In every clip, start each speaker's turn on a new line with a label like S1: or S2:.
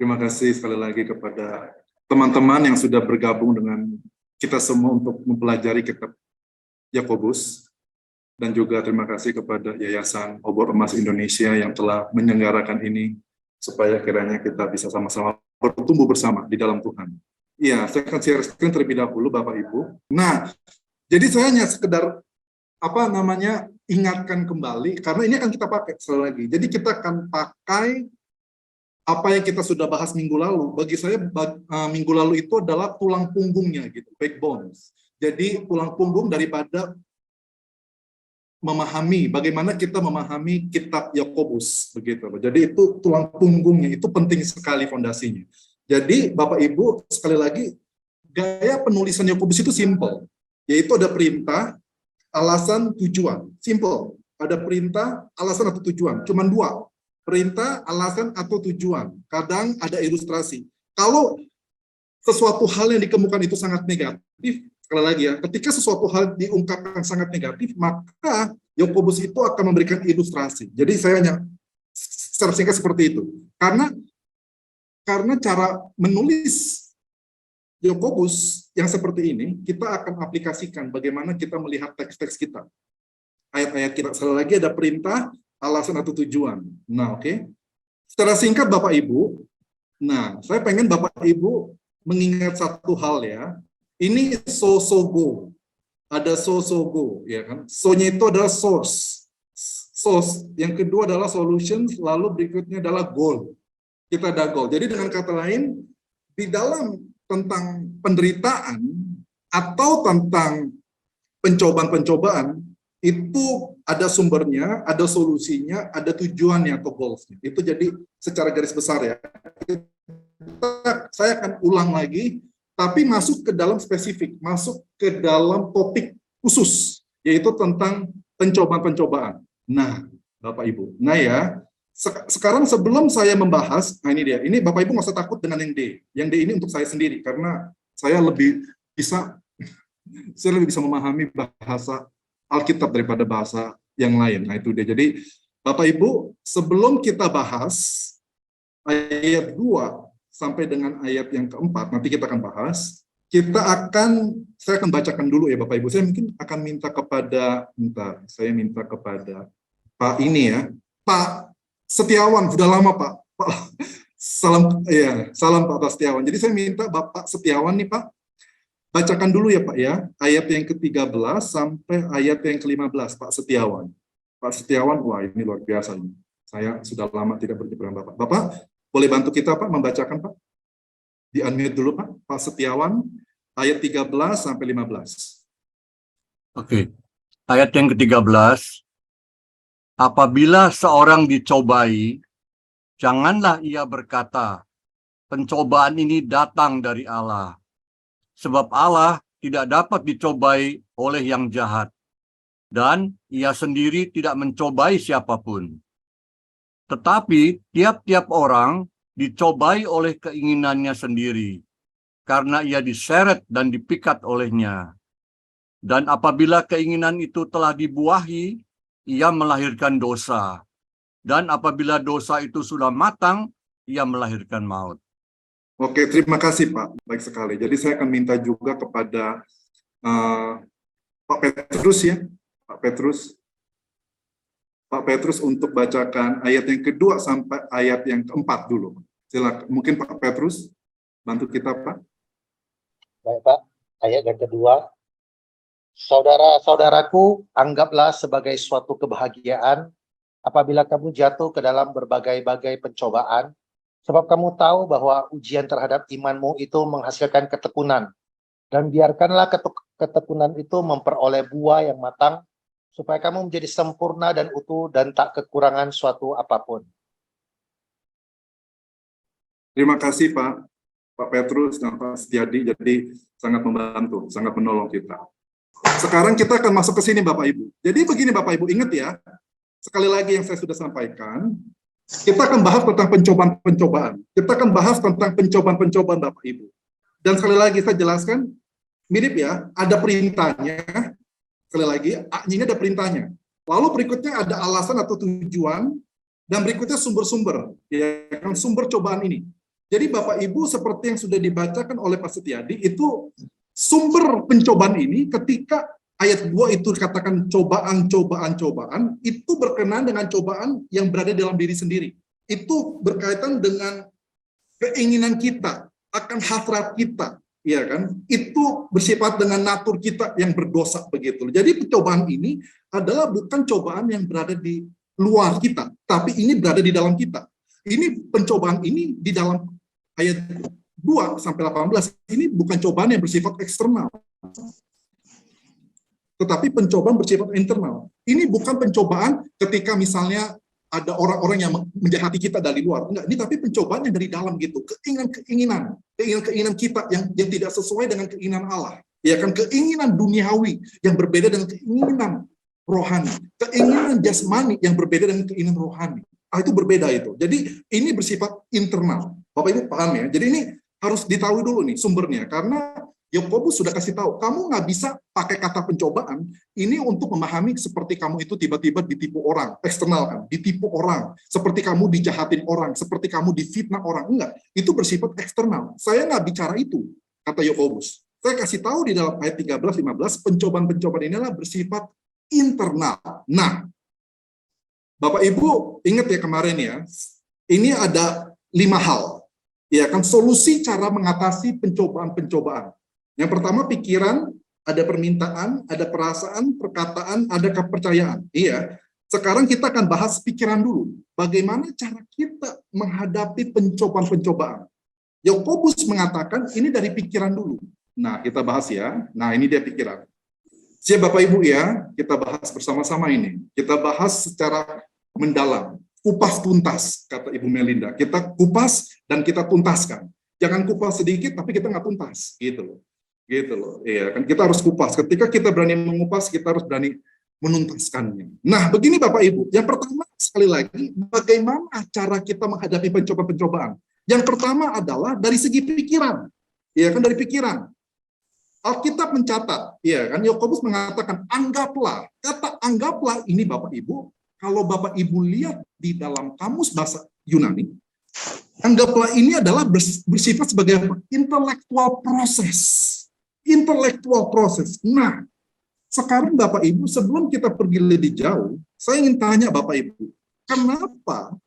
S1: Terima kasih sekali lagi kepada teman-teman yang sudah bergabung dengan kita semua untuk mempelajari kitab Yakobus. Dan juga terima kasih kepada Yayasan Obor Emas Indonesia yang telah menyelenggarakan ini supaya kiranya kita bisa sama-sama bertumbuh bersama di dalam Tuhan. Iya, saya akan share screen terlebih dahulu Bapak Ibu. Nah, jadi saya hanya sekedar ingatkan kembali karena ini akan kita pakai sekali lagi. Jadi kita akan pakai apa yang kita sudah bahas minggu lalu. Bagi saya minggu lalu itu adalah tulang punggungnya gitu, backbones. Jadi tulang punggung daripada memahami bagaimana kita memahami kitab Yakobus begitu. Jadi itu tulang punggungnya, itu penting sekali fondasinya. Jadi Bapak Ibu sekali lagi gaya penulisan Yakobus itu simple, yaitu ada perintah, alasan, tujuan. Simple. Ada perintah, alasan atau tujuan. Cuman dua. Perintah, alasan atau tujuan. Kadang ada ilustrasi. Kalau sesuatu hal yang dikemukakan itu sangat negatif, sekali lagi ya, ketika sesuatu hal diungkapkan sangat negatif, maka Yakobus itu akan memberikan ilustrasi. Jadi saya hanya secara singkat seperti itu. Karena cara menulis Yakobus yang seperti ini, kita akan aplikasikan bagaimana kita melihat teks-teks kita. Ayat-ayat kita, sekali lagi ada perintah, alasan atau tujuan. Nah, oke. Secara singkat Bapak Ibu, nah, saya pengen Bapak Ibu mengingat satu hal ya. Ini so-go. Ada so-go, ya kan? So-nya itu adalah source. Yang kedua adalah solution, lalu berikutnya adalah goal. Kita ada goal. Jadi dengan kata lain, di dalam tentang penderitaan atau tentang pencobaan-pencobaan, itu ada sumbernya, ada solusinya, ada tujuannya atau goals-nya. Itu jadi secara garis besar ya. Saya akan ulang lagi, tapi masuk ke dalam spesifik, masuk ke dalam topik khusus, yaitu tentang pencobaan-pencobaan. Nah, Bapak Ibu, nah ya, sekarang sebelum saya membahas, nah ini dia, ini Bapak Ibu nggak usah takut dengan yang D. Yang D ini untuk saya sendiri, karena saya lebih bisa memahami bahasa Alkitab daripada bahasa yang lain. Nah itu dia. Jadi Bapak Ibu, sebelum kita bahas ayat 2 sampai dengan ayat yang keempat, nanti kita akan bahas, saya akan bacakan dulu ya Bapak Ibu. Saya mungkin akan minta kepada Pak ini ya, Pak Setiawan, sudah lama Pak. Salam Pak Setiawan. Jadi saya minta Bapak Setiawan nih Pak, bacakan dulu ya Pak ya, ayat yang ke-13 sampai ayat yang ke-15 Pak Setiawan. Pak Setiawan, wah ini luar biasa ini. Saya sudah lama tidak berjumpa dengan Bapak. Bapak boleh bantu kita Pak membacakan Pak? Di-unmute dulu Pak, Pak Setiawan, ayat 13 sampai 15.
S2: Oke, ayat yang ke-13. Apabila seorang dicobai, janganlah ia berkata, pencobaan ini datang dari Allah. Sebab Allah tidak dapat dicobai oleh yang jahat, dan ia sendiri tidak mencobai siapapun. Tetapi tiap-tiap orang dicobai oleh keinginannya sendiri, karena ia diseret dan dipikat olehnya. Dan apabila keinginan itu telah dibuahi, ia melahirkan dosa. Dan apabila dosa itu sudah matang, ia melahirkan maut.
S1: Oke, terima kasih Pak. Baik sekali. Jadi saya akan minta juga kepada Pak Petrus ya, Pak Petrus untuk bacakan ayat yang kedua sampai ayat yang keempat dulu. Silakan. Mungkin Pak Petrus bantu kita Pak.
S3: Baik Pak, ayat yang kedua. Saudara-saudaraku, anggaplah sebagai suatu kebahagiaan apabila kamu jatuh ke dalam berbagai-bagai pencobaan, sebab kamu tahu bahwa ujian terhadap imanmu itu menghasilkan ketekunan. Dan biarkanlah ketekunan itu memperoleh buah yang matang, supaya kamu menjadi sempurna dan utuh dan tak kekurangan suatu apapun.
S1: Terima kasih Pak Petrus dan Pak Setiadi, jadi sangat membantu, sangat menolong kita. Sekarang kita akan masuk ke sini Bapak Ibu. Jadi begini Bapak Ibu, ingat ya, sekali lagi yang saya sudah sampaikan, kita akan bahas tentang pencobaan-pencobaan. Kita akan bahas tentang pencobaan-pencobaan Bapak Ibu. Dan sekali lagi saya jelaskan, mirip ya, ada perintahnya, sekali lagi, ini ada perintahnya. Lalu berikutnya ada alasan atau tujuan, dan berikutnya sumber-sumber, ya kan, sumber cobaan ini. Jadi Bapak Ibu seperti yang sudah dibacakan oleh Pak Setiadi, itu sumber pencobaan ini ketika ayat 2 itu dikatakan cobaan, itu berkenaan dengan cobaan yang berada dalam diri sendiri. Itu berkaitan dengan keinginan kita, akan hasrat kita, ya kan? Itu bersifat dengan natur kita yang berdosa begitu. Jadi pencobaan ini adalah bukan cobaan yang berada di luar kita, tapi ini berada di dalam kita. Ini pencobaan ini di dalam ayat 2 sampai 18 ini bukan cobaan yang bersifat eksternal, tetapi pencobaan bersifat internal. Ini bukan pencobaan ketika misalnya ada orang-orang yang menjahati kita dari luar. Enggak, ini tapi pencobaan yang dari dalam gitu. Keinginan kita yang tidak sesuai dengan keinginan Allah. Ya kan, keinginan duniawi yang berbeda dengan keinginan rohani. Keinginan jasmani yang berbeda dengan keinginan rohani. Itu berbeda itu. Jadi ini bersifat internal. Bapak Ibu paham ya? Jadi ini harus ditahu dulu nih sumbernya, karena Yakobus sudah kasih tahu, kamu nggak bisa pakai kata pencobaan ini untuk memahami seperti kamu itu tiba-tiba ditipu orang, eksternal kan, ditipu orang, seperti kamu dijahatin orang, seperti kamu difitnah orang. Enggak, itu bersifat eksternal. Saya nggak bicara itu, kata Yakobus. Saya kasih tahu di dalam ayat 13-15, pencobaan-pencobaan inilah bersifat internal. Nah, Bapak Ibu ingat ya kemarin ya, ini ada 5 hal. Ya kan, solusi cara mengatasi pencobaan-pencobaan. Yang pertama pikiran, ada permintaan, ada perasaan, perkataan, ada kepercayaan. Iya. Sekarang kita akan bahas pikiran dulu. Bagaimana cara kita menghadapi pencobaan-pencobaan. Yakobus mengatakan ini dari pikiran dulu. Nah, kita bahas ya. Nah, ini dia pikiran. Siap Bapak Ibu ya, kita bahas bersama-sama ini. Kita bahas secara mendalam. Kupas tuntas, kata Ibu Melinda. Kita kupas dan kita tuntaskan. Jangan kupas sedikit, tapi kita nggak tuntas, gitu loh. Gitu loh. Iya, kan kita harus kupas. Ketika kita berani mengupas, kita harus berani menuntaskannya. Nah, begini Bapak Ibu. Yang pertama, sekali lagi, bagaimana cara kita menghadapi pencobaan-pencobaan? Yang pertama adalah dari segi pikiran. Iya kan, dari pikiran. Alkitab mencatat, iya kan, Yakobus mengatakan, anggaplah. Kata anggaplah ini Bapak Ibu, kalau Bapak Ibu lihat di dalam kamus bahasa Yunani, anggaplah ini adalah bersifat sebagai intelektual proses. Intelektual proses. Nah, sekarang Bapak Ibu, sebelum kita pergi lebih jauh, saya ingin tanya Bapak Ibu, kenapa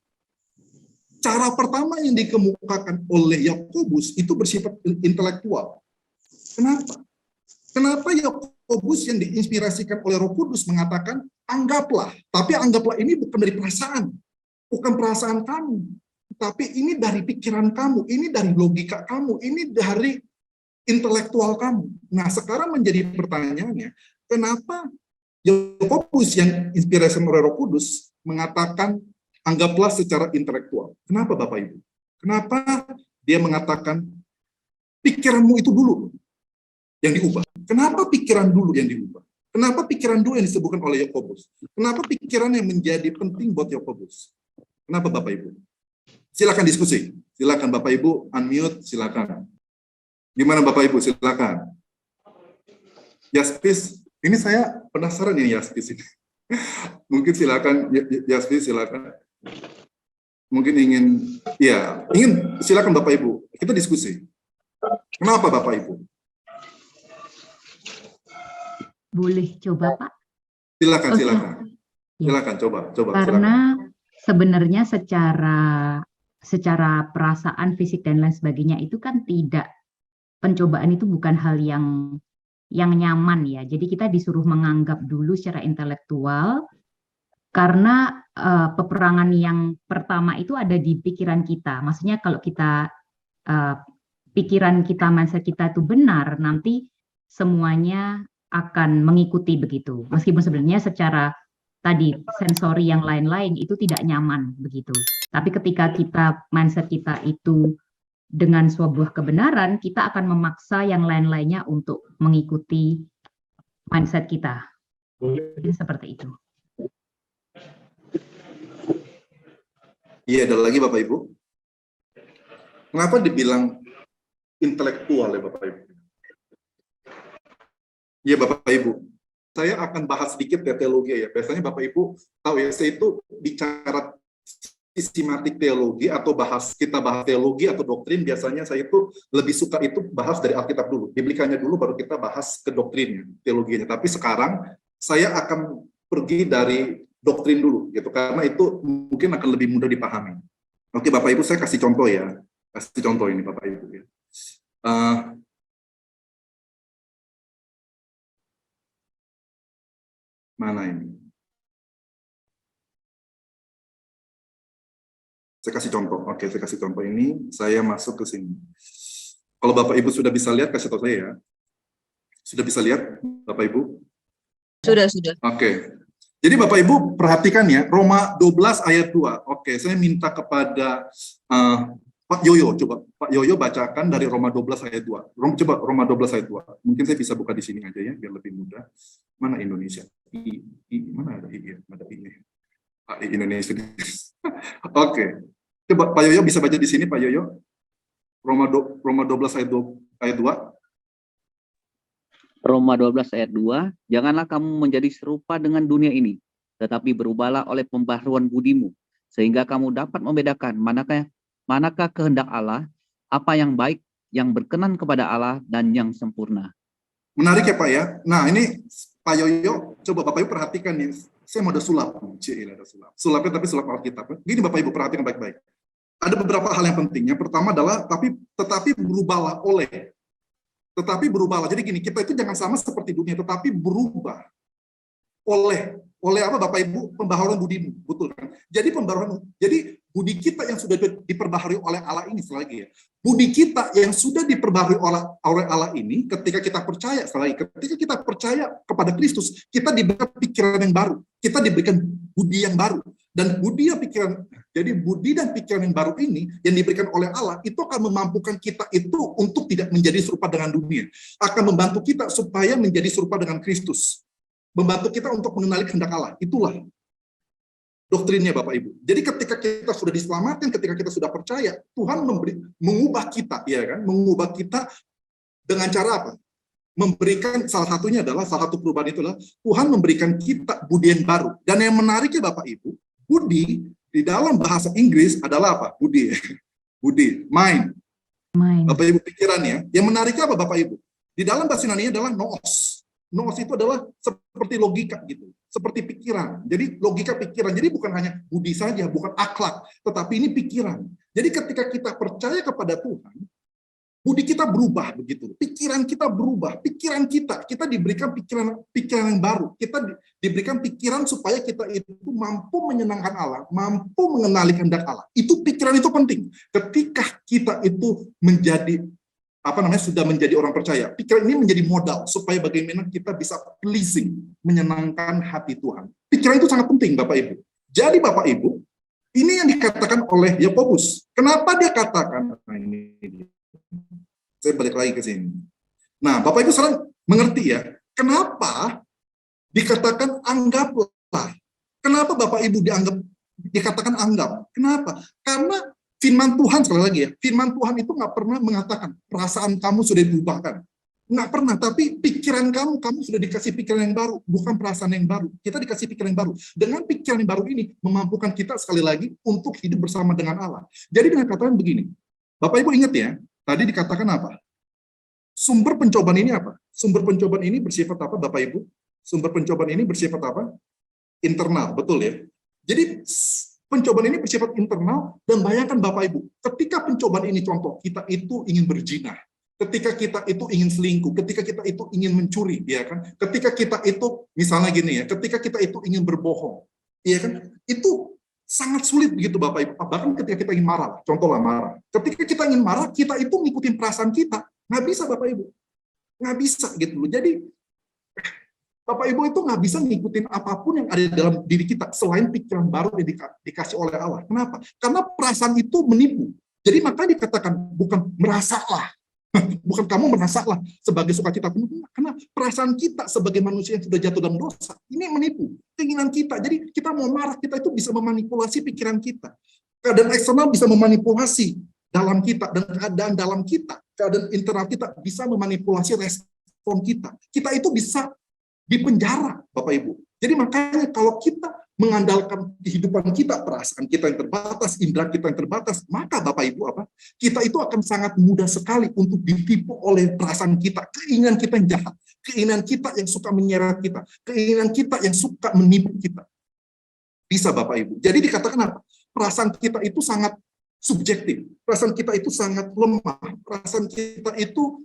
S1: cara pertama yang dikemukakan oleh Yakobus itu bersifat intelektual? Kenapa? Kenapa Yakobus yang diinspirasikan oleh Roh Kudus mengatakan anggaplah, tapi anggaplah ini bukan dari perasaan, bukan perasaan kamu, tapi ini dari pikiran kamu, ini dari logika kamu, ini dari intelektual kamu. Nah, sekarang menjadi pertanyaannya, kenapa Yakobus yang inspirasi oleh Roh Kudus mengatakan anggaplah secara intelektual? Kenapa Bapak Ibu? Kenapa dia mengatakan pikiranmu itu dulu yang diubah? Kenapa pikiran dulu yang diubah? Kenapa pikiran dulu yang disebutkan oleh Yakobus? Kenapa pikiran yang menjadi penting buat Yakobus? Kenapa Bapak Ibu? Silakan diskusi. Silakan Bapak Ibu unmute, silakan. Gimana Bapak Ibu? Silakan. Yaspis, ini saya penasaran ya Yaspis ini. Mungkin silakan Yaspis, silakan. Mungkin ingin silakan Bapak Ibu. Kita diskusi. Kenapa Bapak Ibu?
S4: Boleh coba Pak?
S1: Silakan,
S4: Oke.
S1: silakan.
S4: Ya.
S1: Silakan, coba.
S4: Karena
S1: Silakan.
S4: sebenarnya secara perasaan, fisik dan lain sebagainya itu kan tidak, pencobaan itu bukan hal yang nyaman ya. Jadi kita disuruh menganggap dulu secara intelektual, karena peperangan yang pertama itu ada di pikiran kita. Maksudnya kalau kita pikiran kita, mindset kita itu benar, nanti semuanya akan mengikuti begitu. Meskipun sebenarnya secara tadi sensori yang lain-lain itu tidak nyaman begitu. Tapi ketika mindset kita itu dengan sebuah kebenaran, kita akan memaksa yang lain-lainnya untuk mengikuti mindset kita. Jadi seperti itu.
S1: Iya, ada lagi Bapak Ibu. Kenapa dibilang intelektual ya Bapak Ibu? Iya Bapak Ibu, saya akan bahas sedikit ya teologi ya. Biasanya Bapak Ibu tahu ya, saya itu bicara sistematik teologi atau kita bahas teologi atau doktrin, biasanya saya itu lebih suka itu bahas dari Alkitab dulu, biblikannya dulu, baru kita bahas ke doktrinnya, teologinya. Tapi sekarang saya akan pergi dari doktrin dulu, gitu, karena itu mungkin akan lebih mudah dipahami. Oke, Bapak Ibu, saya kasih contoh ya, kasih contoh ini Bapak Ibu ya. Mana ini? Saya kasih contoh. Oke, saya kasih contoh ini. Saya masuk ke sini. Kalau Bapak Ibu sudah bisa lihat, kasih tahu saya ya. Sudah bisa lihat, Bapak Ibu?
S5: Sudah.
S1: Oke. Jadi Bapak Ibu perhatikan ya, Roma 12 ayat 2. Oke, saya minta kepada Pak Yoyo, coba Pak Yoyo bacakan dari Roma 12 ayat 2. Coba Roma 12 ayat 2. Mungkin saya bisa buka di sini aja ya, biar lebih mudah. Mana Indonesia? Mana ada I? Ada I. Indonesia. Oke. Coba Pak Yoyo bisa baca di sini, Pak Yoyo. Roma 12 ayat 2.
S6: Roma 12 ayat 2, janganlah kamu menjadi serupa dengan dunia ini, tetapi berubahlah oleh pembaharuan budimu, sehingga kamu dapat membedakan manakah kehendak Allah, apa yang baik, yang berkenan kepada Allah, dan yang sempurna.
S1: Menarik ya Pak ya. Nah ini Pak Yoyo, coba Bapak Ibu perhatikan nih. Saya mau ada sulap. Ada sulap. Sulapnya tapi sulap Alkitab. Gini Bapak Ibu perhatikan baik-baik. Ada beberapa hal yang penting. Yang pertama adalah tetapi berubahlah oleh. Tetapi berubahlah. Jadi gini, kita itu jangan sama seperti dunia, tetapi berubah oleh apa Bapak Ibu? Pembaharuan budimu, betul kan? Jadi budi kita yang sudah diperbaharui oleh Allah ini, sekali lagi ya. Budi kita yang sudah diperbaharui oleh Allah ini, ketika kita percaya, sekali lagi, ketika kita percaya kepada Kristus, kita diberikan pikiran yang baru, kita diberikan budi yang baru, dan budi dan pikiran yang baru ini yang diberikan oleh Allah itu akan memampukan kita itu untuk tidak menjadi serupa dengan dunia, akan membantu kita supaya menjadi serupa dengan Kristus. Membantu kita untuk mengenali kehendak Allah. Itulah doktrinnya Bapak Ibu. Jadi ketika kita sudah diselamatkan, ketika kita sudah percaya, Tuhan mengubah kita, ya kan? Mengubah kita dengan cara apa? Memberikan, salah satu perubahan itulah Tuhan memberikan kita budi yang baru. Dan yang menariknya Bapak Ibu, budi di dalam bahasa Inggris adalah apa? Budi, mind. Bapak Ibu pikirannya. Yang menariknya apa Bapak Ibu? Di dalam bahasa Yunani adalah noos. Noos itu adalah seperti logika gitu, seperti pikiran. Jadi logika pikiran. Jadi bukan hanya budi saja, bukan akhlak, tetapi ini pikiran. Jadi ketika kita percaya kepada Tuhan, budi kita berubah begitu. Pikiran kita berubah. Pikiran kita diberikan pikiran yang baru. Kita diberikan pikiran supaya kita itu mampu menyenangkan Allah, mampu mengenali kehendak Allah. Itu pikiran itu penting. Ketika kita itu sudah menjadi orang percaya, pikiran ini menjadi modal supaya bagaimana kita bisa pleasing, menyenangkan hati Tuhan. Pikiran itu sangat penting Bapak Ibu. Jadi Bapak Ibu, ini yang dikatakan oleh Yakobus. Kenapa dia katakan? Nah, ini saya balik lagi ke sini. Nah, Bapak Ibu sekarang mengerti ya, kenapa dikatakan anggaplah? Kenapa Bapak Ibu dikatakan anggap? Kenapa? Karena firman Tuhan, sekali lagi ya, firman Tuhan itu nggak pernah mengatakan perasaan kamu sudah diubahkan. Nggak pernah, tapi pikiran kamu sudah dikasih pikiran yang baru, bukan perasaan yang baru. Kita dikasih pikiran yang baru. Dengan pikiran yang baru ini, memampukan kita sekali lagi untuk hidup bersama dengan Allah. Jadi dengan katakan begini, Bapak Ibu ingat ya, tadi dikatakan apa? Sumber pencobaan ini apa? Sumber pencobaan ini bersifat apa Bapak Ibu? Sumber pencobaan ini bersifat apa? Internal, betul ya? Jadi pencobaan ini bersifat internal, dan bayangkan Bapak Ibu, ketika pencobaan ini contoh, kita itu ingin berzina, ketika kita itu ingin selingkuh, ketika kita itu ingin mencuri, ya kan? Ketika kita itu, misalnya gini ya, ketika kita itu ingin berbohong, ya kan? Itu sangat sulit begitu Bapak Ibu. Bahkan ketika kita ingin marah, contohlah marah. Ketika kita ingin marah, kita itu ngikutin perasaan kita. Nggak bisa Bapak Ibu. Nggak bisa gitu loh. Jadi, Bapak Ibu itu nggak bisa ngikutin apapun yang ada dalam diri kita selain pikiran baru yang dikasih oleh Allah. Kenapa? Karena perasaan itu menipu. Jadi makanya dikatakan bukan merasalah, bukan kamu merasalah sebagai sukacita penuh. Karena perasaan kita sebagai manusia yang sudah jatuh dalam dosa ini menipu keinginan kita. Jadi kita mau marah, kita itu bisa memanipulasi pikiran kita. Keadaan eksternal bisa memanipulasi dalam kita, dan keadaan dalam kita, keadaan internal kita bisa memanipulasi respon kita. Kita itu bisa di penjara, Bapak Ibu. Jadi makanya kalau kita mengandalkan kehidupan kita, perasaan kita yang terbatas, indera kita yang terbatas, maka Bapak Ibu kita itu akan sangat mudah sekali untuk ditipu oleh perasaan kita, keinginan kita yang jahat, keinginan kita yang suka menyeret kita, keinginan kita yang suka menipu kita. Bisa Bapak Ibu. Jadi dikatakan apa? Perasaan kita itu sangat subjektif, perasaan kita itu sangat lemah, perasaan kita itu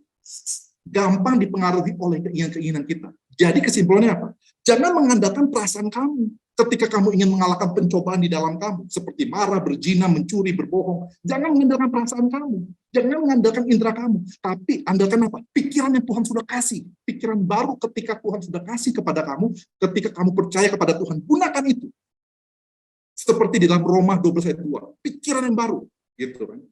S1: gampang dipengaruhi oleh keinginan-keinginan kita. Jadi kesimpulannya apa? Jangan mengandalkan perasaan kamu. Ketika kamu ingin mengalahkan pencobaan di dalam kamu, seperti marah, berzina, mencuri, berbohong, jangan mengandalkan perasaan kamu. Jangan mengandalkan indera kamu. Tapi andalkan apa? Pikiran yang Tuhan sudah kasih. Pikiran baru ketika Tuhan sudah kasih kepada kamu, ketika kamu percaya kepada Tuhan. Gunakan itu. Seperti di dalam Roma 12 ayat 2. Pikiran yang baru. Gitu kan.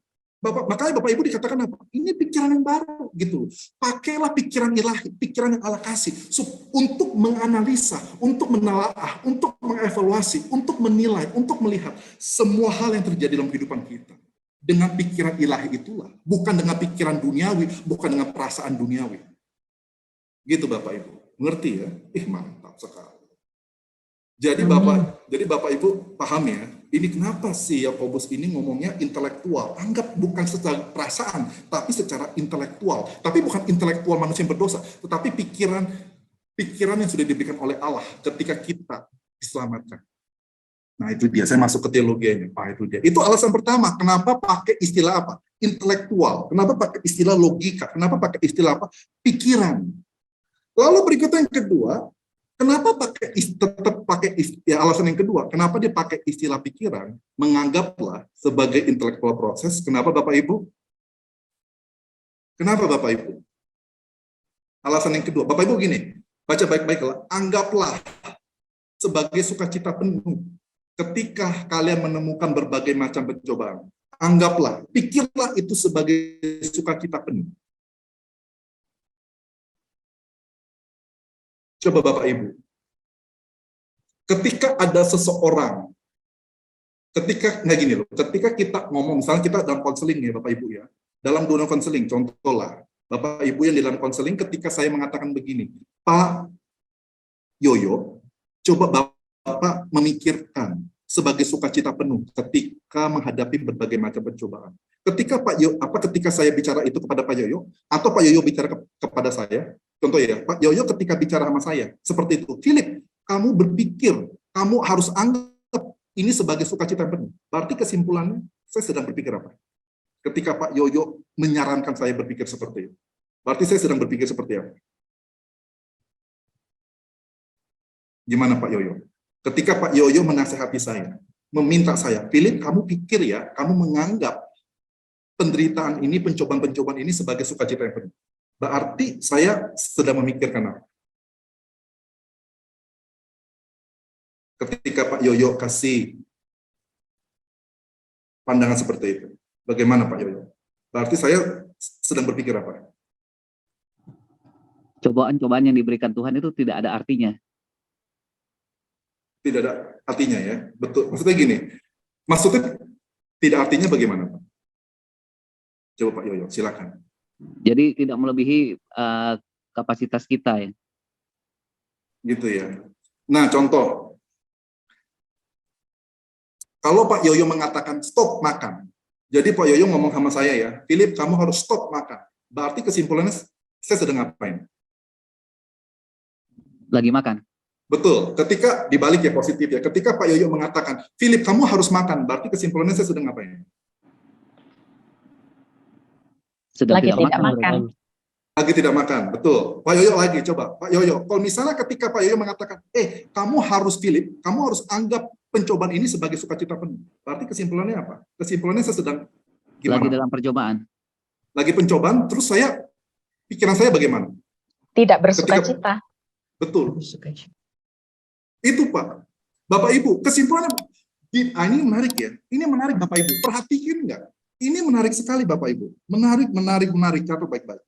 S1: Makanya Bapak Ibu dikatakan apa? Ini pikiran yang baru, gitu. Pakailah pikiran ilahi, pikiran yang Allah kasih, untuk menganalisa, untuk menelaah, untuk mengevaluasi, untuk menilai, untuk melihat semua hal yang terjadi dalam kehidupan kita. Dengan pikiran ilahi itulah, bukan dengan pikiran duniawi, bukan dengan perasaan duniawi. Gitu Bapak Ibu. Ngerti ya? Mantap sekali. Jadi Bapak Ibu paham ya, ini kenapa sih Yakobus ini ngomongnya intelektual, anggap bukan secara perasaan, tapi secara intelektual. Tapi bukan intelektual manusia yang berdosa, tetapi pikiran yang sudah diberikan oleh Allah ketika kita diselamatkan. Nah itu dia, saya masuk ke teologianya. Itu dia. Itu alasan pertama, kenapa pakai istilah apa? Intelektual. Kenapa pakai istilah logika? Kenapa pakai istilah apa? Pikiran. Lalu berikutnya yang kedua, kenapa tetap pakai alasan yang kedua, kenapa dia pakai istilah pikiran, menganggaplah sebagai intelektual proses, kenapa Bapak Ibu? Kenapa Bapak Ibu? Alasan yang kedua, Bapak Ibu gini, baca baik-baiklah, anggaplah sebagai sukacita penuh ketika kalian menemukan berbagai macam pencobaan. Anggaplah, pikirlah itu sebagai sukacita penuh. Coba Bapak Ibu, ketika ada seseorang, ketika kita ngomong, misalnya kita dalam konseling ya Bapak Ibu ya, dalam dunia konseling, contohlah, Bapak Ibu yang di dalam konseling, ketika saya mengatakan begini, Pak Yoyo, coba Bapak memikirkan sebagai sukacita penuh ketika menghadapi berbagai macam pencobaan. Ketika saya bicara itu kepada Pak Yoyo, atau Pak Yoyo bicara kepada saya, contoh ya, Pak Yoyo ketika bicara sama saya, seperti itu, Philip, kamu berpikir, kamu harus anggap ini sebagai sukacita penuh. Berarti kesimpulannya, saya sedang berpikir apa? Ketika Pak Yoyo menyarankan saya berpikir seperti itu. Berarti saya sedang berpikir seperti apa? Gimana Pak Yoyo? Ketika Pak Yoyo menasehati saya, meminta saya, Philip, kamu pikir ya, kamu menganggap penderitaan ini, pencobaan-pencobaan ini sebagai sukacita yang penuh. Berarti saya sedang memikirkan apa? Ketika Pak Yoyo kasih pandangan seperti itu, bagaimana Pak Yoyo? Berarti saya sedang berpikir apa?
S6: Cobaan-cobaan yang diberikan Tuhan itu tidak ada artinya.
S1: Tidak ada artinya ya, betul. Maksudnya gini, maksudnya tidak artinya bagaimana Pak? Coba Pak Yoyo, silakan.
S6: Jadi tidak melebihi kapasitas kita ya.
S1: Gitu ya. Nah contoh, kalau Pak Yoyo mengatakan stop makan, jadi Pak Yoyo ngomong sama saya ya, Philip kamu harus stop makan. Berarti kesimpulannya saya sedang ngapain?
S6: Lagi makan.
S1: Betul, ketika dibalik ya positif ya, ketika Pak Yoyo mengatakan, Philip kamu harus makan, berarti kesimpulannya saya sedang ngapain?
S6: Sedang
S5: Lagi
S6: tidak
S5: tidak makan.
S1: Lagi tidak makan, betul. Pak Yoyo lagi, coba. Pak Yoyo, kalau misalnya ketika Pak Yoyo mengatakan, kamu harus Philip, kamu harus anggap pencobaan ini sebagai sukacita penuh. Berarti kesimpulannya apa? Kesimpulannya saya sedang gimana?
S6: Lagi dalam percobaan.
S1: Lagi pencobaan, terus pikiran saya bagaimana?
S5: Tidak bersukacita.
S1: Betul. Itu Pak. Bapak Ibu, kesimpulannya, ini menarik ya. Ini menarik Bapak Ibu. Perhatikan nggak? Ini menarik sekali Bapak Ibu. Menarik. Catat baik-baik.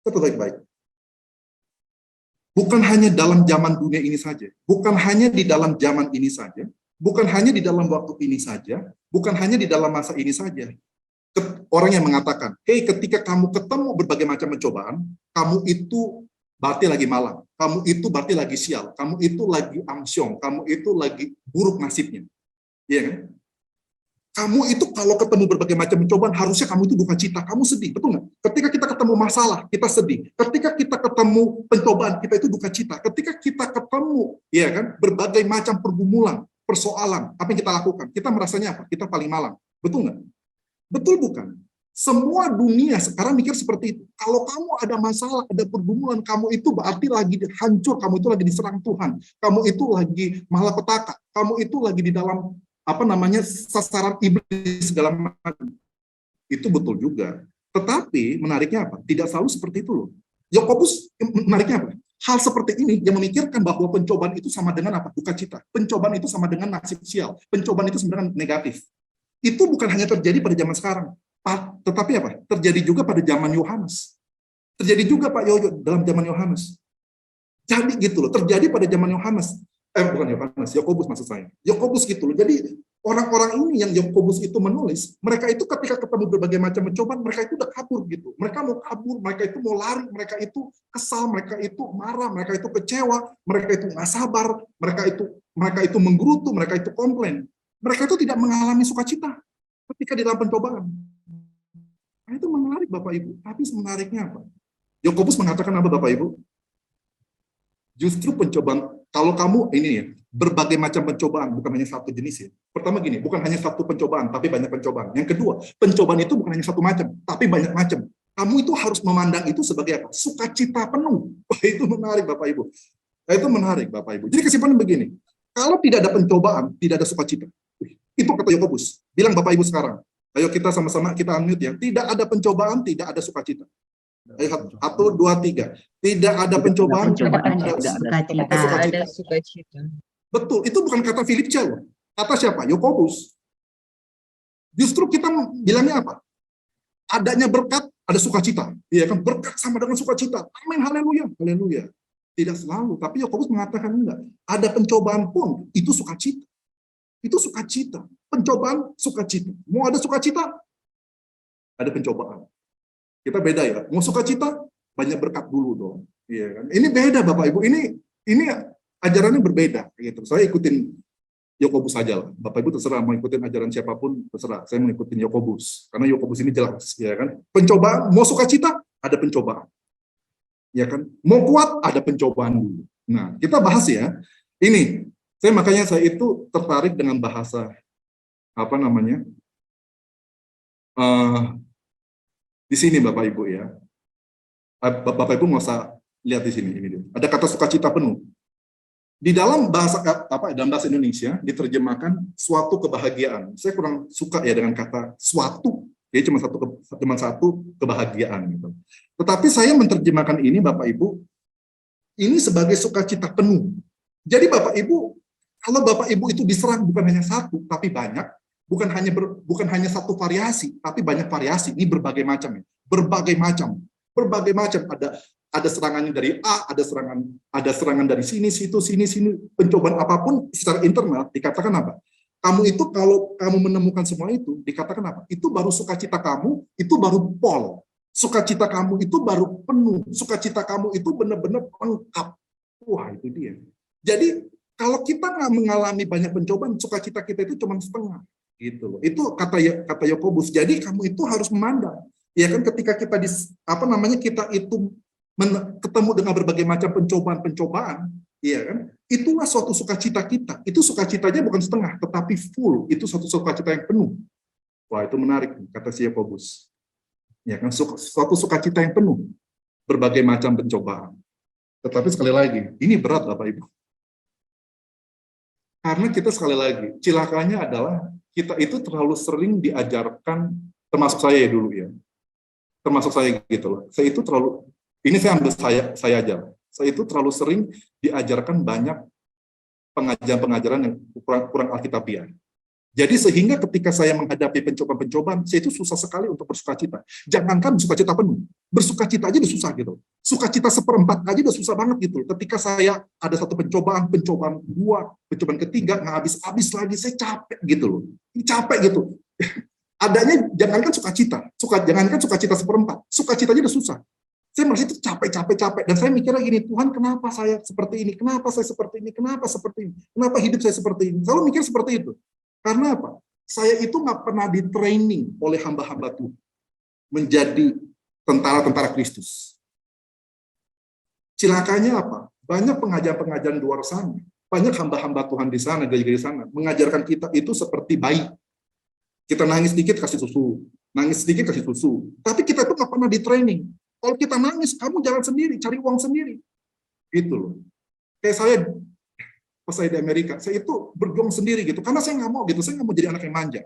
S1: Catat baik-baik. Bukan hanya dalam zaman dunia ini saja. Bukan hanya di dalam zaman ini saja. Bukan hanya di dalam waktu ini saja. Bukan hanya di dalam masa ini saja. Orang yang mengatakan, ketika kamu ketemu berbagai macam pencobaan, kamu itu berarti lagi malang. Kamu itu berarti lagi sial. Kamu itu lagi amsyong. Kamu itu lagi buruk nasibnya. Iya kan? Kamu itu kalau ketemu berbagai macam pencobaan, harusnya kamu itu duka cita. Kamu sedih, betul nggak? Ketika kita ketemu masalah, kita sedih. Ketika kita ketemu pencobaan, kita itu duka cita. Ketika kita ketemu, ya kan, berbagai macam pergumulan, persoalan, apa yang kita lakukan? Kita merasanya apa? Kita paling malang. Betul nggak? Betul bukan? Semua dunia sekarang mikir seperti itu. Kalau kamu ada masalah, ada pergumulan, kamu itu berarti lagi hancur, kamu itu lagi diserang Tuhan, kamu itu lagi malapetaka, kamu itu lagi di dalam sasaran iblis segala macam. Itu betul juga. Tetapi menariknya apa? Tidak selalu seperti itu loh. Yakobus menariknya apa? Hal seperti ini yang memikirkan bahwa pencobaan itu sama dengan apa? Duka cita. Pencobaan itu sama dengan nasib sial. Pencobaan itu sama dengan negatif. Itu bukan hanya terjadi pada zaman sekarang, tetapi apa? Terjadi juga pada zaman Yohanes. Terjadi juga Pak Yoyo dalam zaman Yohanes. Jadi gitu loh, terjadi pada zaman Yohanes. Bukan Yohanes, Yakobus maksud saya. Yakobus gitu loh. Jadi orang-orang ini yang Yakobus itu menulis, mereka itu ketika ketemu berbagai macam pencobaan, mereka itu udah kabur gitu. Mereka mau kabur, mereka itu mau lari, mereka itu kesal, mereka itu marah, mereka itu kecewa, mereka itu nggak sabar, mereka itu menggerutu, mereka itu komplain. Mereka itu tidak mengalami sukacita ketika di dalam pencobaan. Nah, itu menarik Bapak Ibu. Tapi menariknya apa? Yakobus mengatakan apa Bapak Ibu? Justru pencobaan, kalau kamu ini ya, berbagai macam pencobaan, bukan hanya satu jenis ya. Pertama gini, bukan hanya satu pencobaan, tapi banyak pencobaan. Yang kedua, pencobaan itu bukan hanya satu macam, tapi banyak macam. Kamu itu harus memandang itu sebagai apa? Sukacita penuh. Wah, itu menarik Bapak Ibu. Itu menarik Bapak Ibu. Jadi kesimpulan begini, kalau tidak ada pencobaan, tidak ada sukacita. Itu kata Yakobus. Bilang Bapak Ibu sekarang. Ayo kita sama-sama kita unmute ya. Tidak ada pencobaan, tidak ada sukacita. Ayo, 1, 2, 3. Tidak ada pencobaan, tidak ada
S5: sukacita.
S1: Betul, itu bukan kata Philip Chia loh. Kata siapa? Yakobus. Justru kita bilangnya apa? Adanya berkat, ada sukacita. Iya kan? Berkat sama dengan sukacita. Amin, haleluya, haleluya. Tidak selalu, tapi Yakobus mengatakan enggak. Ada pencobaan pun, itu sukacita. Itu sukacita. Pencobaan, sukacita. Mau ada sukacita? Ada pencobaan. Kita beda ya. Mau sukacita? Banyak berkat dulu dong. Iya kan? Ini beda Bapak Ibu. Ini ajarannya berbeda gitu. Saya ikutin Yakobus saja lah. Bapak Ibu terserah mau ikutin ajaran siapapun terserah. Saya mengikutin Yakobus karena Yakobus ini jelas, ya kan? Pencobaan, mau sukacita? Ada pencobaan. Ya kan? Mau kuat? Ada pencobaan dulu. Nah, kita bahas ya. Ini makanya saya itu tertarik dengan bahasa di sini Bapak Ibu ya. Bapak Ibu nggak usah lihat di sini, ini dia. Ada kata sukacita penuh. Di dalam bahasa dalam bahasa Indonesia diterjemahkan suatu kebahagiaan. Saya kurang suka ya dengan kata suatu. Jadi cuma satu kebahagiaan gitu. Tetapi saya menerjemahkan ini Bapak Ibu ini sebagai sukacita penuh. Jadi Bapak Ibu, kalau Bapak Ibu itu diserang bukan hanya satu tapi banyak, bukan hanya satu variasi, tapi banyak variasi. Ini berbagai macam ya. Berbagai macam. Ada serangannya dari A, ada serangan dari sini, situ, sini, pencobaan apapun secara internal dikatakan apa? Kamu itu kalau kamu menemukan semua itu dikatakan apa? Itu baru sukacita kamu, itu baru pol. Sukacita kamu itu baru penuh. Sukacita kamu itu benar-benar lengkap. Wah, itu dia. Jadi kalau kita nggak mengalami banyak pencobaan, sukacita kita itu cuma setengah. Gitu. Itu kata Yakobus. Jadi kamu itu harus memandang. Ya kan ketika kita kita itu ketemu dengan berbagai macam pencobaan, ya kan? Itulah suatu sukacita kita. Itu sukacitanya bukan setengah, tetapi full. Itu suatu sukacita yang penuh. Wah, itu menarik kata si Yakobus. Ya kan, suatu sukacita yang penuh, berbagai macam pencobaan. Tetapi sekali lagi, ini berat Bapak Ibu. Karena kita sekali lagi, cilakanya adalah kita itu terlalu sering diajarkan, termasuk saya dulu ya. Termasuk saya gitu loh. Saya itu terlalu, ini saya ambil saya aja. Saya itu terlalu sering diajarkan banyak pengajaran-pengajaran yang kurang alkitabiah. Jadi sehingga ketika saya menghadapi pencobaan-pencobaan, saya itu susah sekali untuk bersukacita. Jangankan bersukacita penuh, bersukacita aja udah susah gitu. Sukacita 1/4 aja udah susah banget gitu. Ketika saya ada satu pencobaan 2, pencobaan ketiga, nggak habis-habis lagi, saya capek gitu loh. Ini capek gitu. Adanya jangankan sukacita, jangankan sukacita 1/4, sukacitanya udah susah. Saya merasa itu capek. Dan saya mikirnya gini, Tuhan kenapa saya seperti ini? Kenapa saya seperti ini? Kenapa seperti ini? Kenapa hidup saya seperti ini? Selalu mikir seperti itu. Karena apa? Saya itu nggak pernah di-training oleh hamba-hamba Tuhan menjadi tentara-tentara Kristus. Cilakanya apa? Banyak pengajaran-pengajaran di luar sana. Banyak hamba-hamba Tuhan di sana, gereja di sana, mengajarkan kita itu seperti bayi. Kita nangis sedikit, kasih susu. Nangis sedikit, kasih susu. Tapi kita itu nggak pernah di-training. Kalau kita nangis, kamu jalan sendiri, cari uang sendiri. Gitu loh. Kayak saya, pas saya di Amerika, saya itu berjuang sendiri gitu. Karena saya nggak mau gitu, saya nggak mau jadi anak yang manja.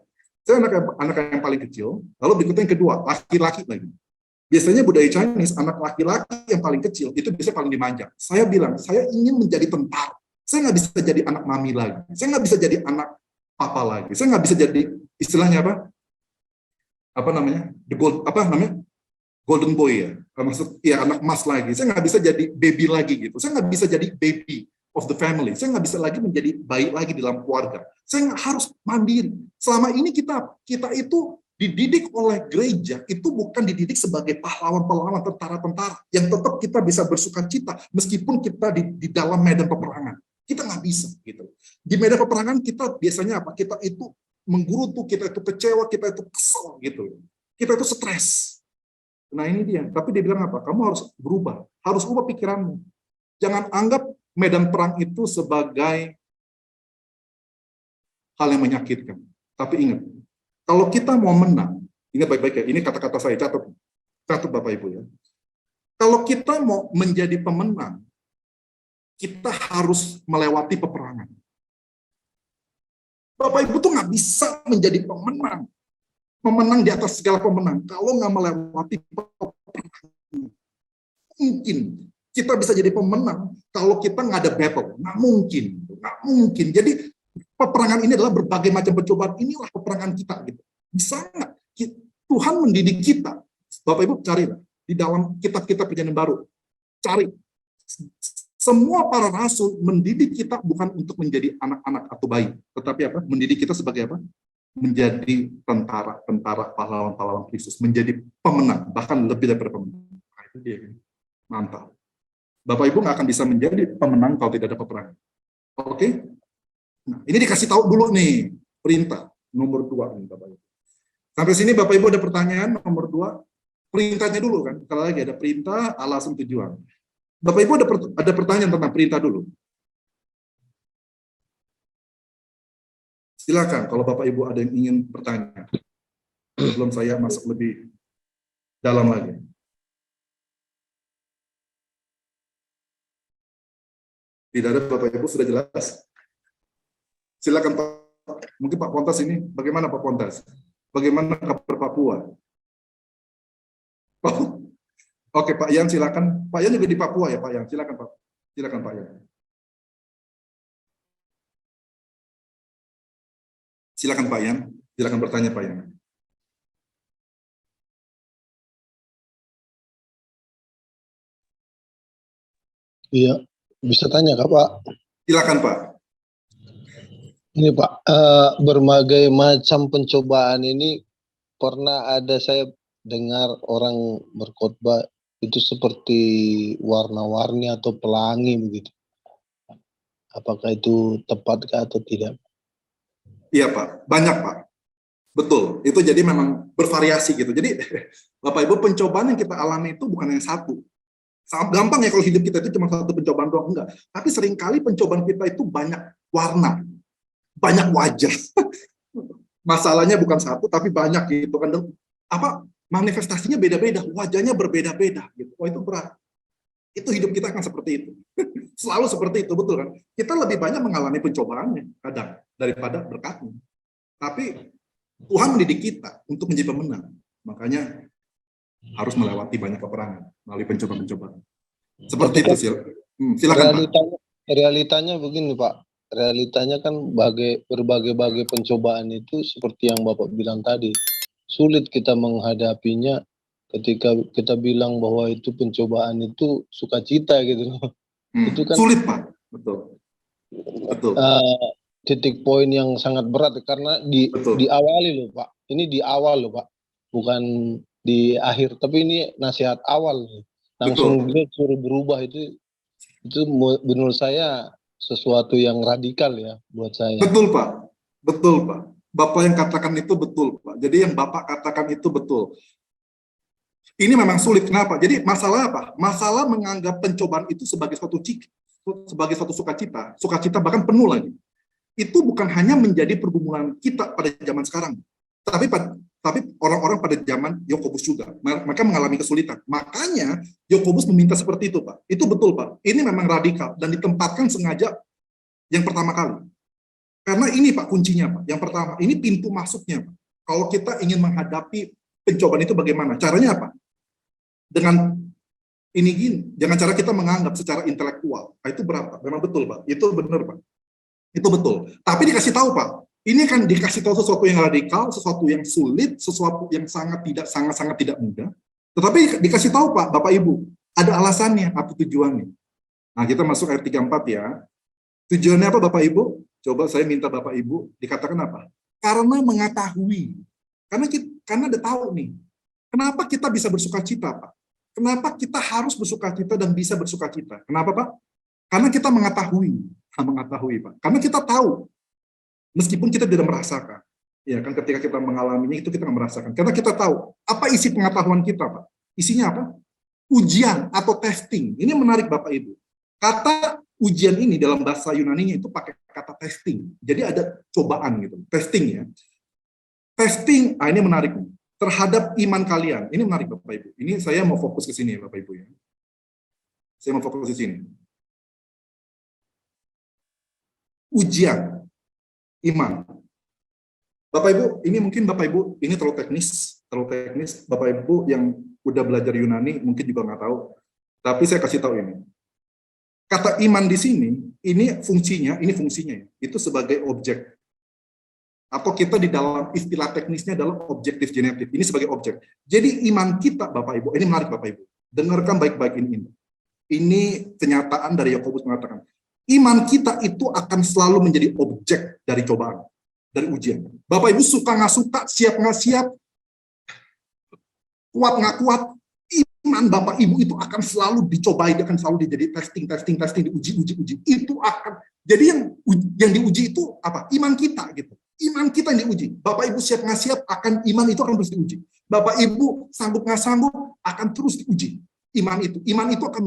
S1: Saya anak yang paling kecil, lalu berikutnya yang kedua, laki-laki lagi. Biasanya budaya Chinese, anak laki-laki yang paling kecil, itu biasanya paling dimanja. Saya bilang, saya ingin menjadi tentara. Saya nggak bisa jadi anak mami lagi. Saya nggak bisa jadi anak papa lagi. Saya nggak bisa jadi, istilahnya apa? Apa namanya? Golden boy ya, maksud ya anak emas lagi. Saya nggak bisa jadi baby lagi gitu. Saya nggak bisa jadi baby of the family. Saya nggak bisa lagi menjadi bayi lagi di dalam keluarga. Saya harus mandiri. Selama ini kita itu dididik oleh gereja, itu bukan dididik sebagai pahlawan-pahlawan, tentara-tentara yang tetap kita bisa bersukacita meskipun kita di dalam medan peperangan. Kita nggak bisa gitu. Di medan peperangan kita biasanya apa? Kita itu menggerutu, kita itu kecewa, kita itu kesel gitu. Kita itu stres. Nah ini dia, tapi dia bilang apa? Kamu harus berubah, harus ubah pikiranmu. Jangan anggap medan perang itu sebagai hal yang menyakitkan. Tapi ingat, kalau kita mau menang, ingat baik-baik ya, ini kata-kata saya, catat Bapak Ibu ya. Kalau kita mau menjadi pemenang, kita harus melewati peperangan. Bapak Ibu tuh nggak bisa menjadi pemenang di atas segala pemenang kalau nggak melewati peperangan. Mungkin kita bisa jadi pemenang kalau kita nggak ada battle, nggak mungkin. Jadi peperangan ini adalah berbagai macam pencobaan, inilah peperangan kita gitu. Bisa nggak Tuhan mendidik kita? Bapak Ibu carilah di dalam kitab-kitab Perjanjian Baru, cari. Semua para rasul mendidik kita bukan untuk menjadi anak-anak atau bayi, tetapi apa? Mendidik kita sebagai apa? Menjadi tentara pahlawan-pahlawan Kristus, menjadi pemenang, bahkan lebih daripada pemenang. Nah, itu dia. Mantap. Bapak Ibu nggak akan bisa menjadi pemenang kalau tidak ada peperangan. Oke? Nah, ini dikasih tahu dulu nih, perintah nomor 2 nih Bapak Ibu. Sampai sini Bapak Ibu ada pertanyaan nomor 2? Perintahnya dulu kan. Kalau lagi ada perintah, alasan, tujuan. Bapak Ibu ada pertanyaan tentang perintah dulu? Silakan kalau Bapak Ibu ada yang ingin bertanya. Sebelum saya masuk lebih dalam lagi. Tidak ada Bapak Ibu, sudah jelas. Silakan Pak. Mungkin Pak Pontas ini, bagaimana Pak Pontas? Bagaimana kabar Papua? Oh, oke Pak Yan silakan. Pak Yan juga di Papua ya Pak Yan. Silakan Pak. Silakan Pak Yan. Silakan Pak Yan. Silakan bertanya Pak Yan.
S7: Iya, bisa tanya Kak Pak?
S1: Silakan Pak.
S7: Ini Pak, berbagai macam pencobaan ini pernah ada saya dengar orang berkhotbah itu seperti warna-warni atau pelangi begitu. Apakah itu tepatkah atau tidak?
S1: Iya Pak, banyak Pak. Betul, itu jadi memang bervariasi gitu. Jadi Bapak Ibu pencobaan yang kita alami itu bukan yang satu. Sangat gampang ya kalau hidup kita itu cuma satu pencobaan doang, enggak. Tapi seringkali pencobaan kita itu banyak warna, banyak wajah. Masalahnya bukan satu tapi banyak gitu kan. Apa manifestasinya beda-beda, wajahnya berbeda-beda gitu. Wah itu berat. Itu hidup kita akan seperti itu. Selalu seperti itu, betul kan? Kita lebih banyak mengalami pencobaannya kadang daripada berkatnya. Tapi Tuhan mendidik kita untuk menjadi pemenang. Makanya harus melewati banyak peperangan melalui pencobaan-pencobaan. Seperti itu, silakan Pak.
S7: Realitanya begini Pak. Realitanya kan berbagai pencobaan itu seperti yang Bapak bilang tadi. Sulit kita menghadapinya ketika kita bilang bahwa itu pencobaan itu sukacita gitu. Itu kan
S1: sulit Pak, betul.
S7: Titik poin yang sangat berat karena diawali loh Pak. Ini di awal loh Pak, bukan di akhir. Tapi ini nasihat awal. langsung dia suruh berubah itu menurut saya sesuatu yang radikal ya buat saya.
S1: Betul Pak, betul Pak. Bapak yang katakan itu betul Pak. Jadi yang Bapak katakan itu betul. Ini memang sulit. Kenapa? Jadi masalah apa? Masalah menganggap pencobaan itu sebagai suatu sukacita bahkan penuh lagi. Itu bukan hanya menjadi pergumulan kita pada zaman sekarang, tapi orang-orang pada zaman Yakobus juga. Mereka mengalami kesulitan. Makanya Yakobus meminta seperti itu, Pak. Itu betul, Pak. Ini memang radikal dan ditempatkan sengaja yang pertama kali. Karena ini Pak kuncinya, Pak. Yang pertama, ini pintu masuknya, Pak. Kalau kita ingin menghadapi pencobaan itu bagaimana? Caranya apa? Dengan ini gini, jangan cara kita menganggap secara intelektual. Nah, itu berapa? Memang betul, Pak. Itu benar, Pak. Itu betul. Tapi dikasih tahu, Pak. Ini kan dikasih tahu sesuatu yang radikal, sesuatu yang sulit, sesuatu yang sangat tidak mudah. Tetapi dikasih tahu, Pak, Bapak Ibu, ada alasannya, apa tujuannya. Nah, kita masuk ayat 34 ya. Tujuannya apa, Bapak Ibu? Coba saya minta Bapak Ibu dikatakan apa? Karena mengetahui. Karena udah tahu nih. Kenapa kita bisa bersukacita, Pak? Kenapa kita harus bersukacita dan bisa bersukacita? Kenapa, Pak? Karena kita mengetahui, Pak. Karena kita tahu, meskipun kita tidak merasakan. Ya kan, ketika kita mengalaminya itu kita nggak merasakan. Karena kita tahu apa isi pengetahuan kita, Pak. Isinya apa? Ujian atau testing. Ini menarik, Bapak Ibu. Kata ujian ini dalam bahasa Yunani-nya itu pakai kata testing. Jadi ada cobaan gitu, testing ya. Testing, ini menarik nih. Terhadap iman kalian. Ini menarik, Bapak Ibu. Ini saya mau fokus ke sini, Bapak Ibu ya. Saya mau fokus ke sini. Ujian iman. Bapak Ibu, ini mungkin Bapak Ibu, ini terlalu teknis. Bapak Ibu yang udah belajar Yunani mungkin juga nggak tahu. Tapi saya kasih tahu ini. Kata iman di sini, ini fungsinya ya, itu sebagai objek. Atau kita di dalam istilah teknisnya adalah objektif genetik. Ini sebagai objek. Jadi iman kita, Bapak Ibu, ini menarik Bapak Ibu. Dengarkan baik-baik ini. Ini kenyataan dari Yakobus mengatakan, iman kita itu akan selalu menjadi objek dari cobaan, dari ujian. Bapak Ibu suka nggak suka, siap nggak siap, kuat nggak kuat, iman Bapak Ibu itu akan selalu dicobai, akan selalu jadi testing, diuji. Itu akan, jadi yang diuji itu apa? Iman kita gitu. Iman kita yang diuji. Bapak Ibu siap nggak siap, iman itu akan terus diuji. Bapak Ibu sanggup nggak sanggup, akan terus diuji. Iman itu akan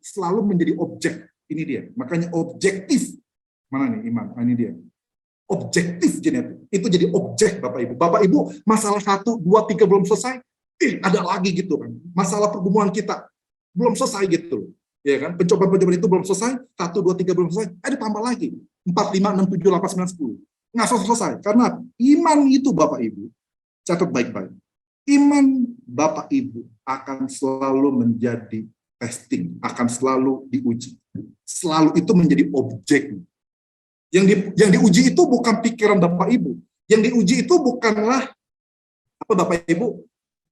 S1: selalu menjadi objek. Ini dia. Makanya objektif. Mana nih iman? Ini dia. Objektif genetik. Itu jadi objek Bapak Ibu. Bapak Ibu masalah 1, 2, 3 belum selesai, ada lagi gitu kan. Masalah pergumulan kita belum selesai gitu. Ya kan? Pencobaan itu belum selesai, 1, 2, 3 belum selesai, ada tambah lagi. 4, 5, 6, 7, 8, 9, 10. Nggak selesai. Karena iman itu Bapak Ibu, catat baik-baik. Iman Bapak Ibu akan selalu menjadi testing, akan selalu diuji. Selalu itu menjadi objek. Yang diuji itu bukan pikiran Bapak Ibu. Yang diuji itu bukanlah apa Bapak Ibu,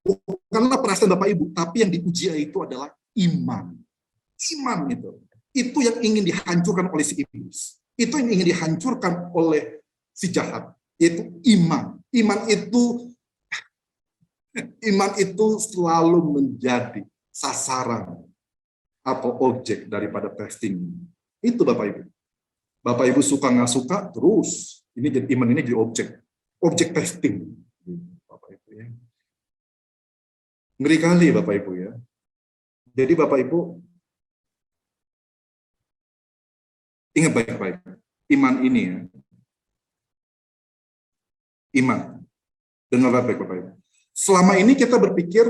S1: bukanlah perasaan Bapak Ibu, tapi yang diuji itu adalah iman. Iman itu yang ingin dihancurkan oleh si iblis. Itu yang ingin dihancurkan oleh si jahat. Itu iman. Iman itu selalu menjadi sasaran atau objek daripada testing. Itu Bapak Ibu. Bapak Ibu suka nggak suka, terus ini jadi iman ini jadi objek testing. Bapak Ibu ya. Ngeri kali Bapak Ibu ya. Jadi Bapak Ibu ingat baik-baik, iman ini ya. Iman. Dengar baik Bapak Ibu. Selama ini kita berpikir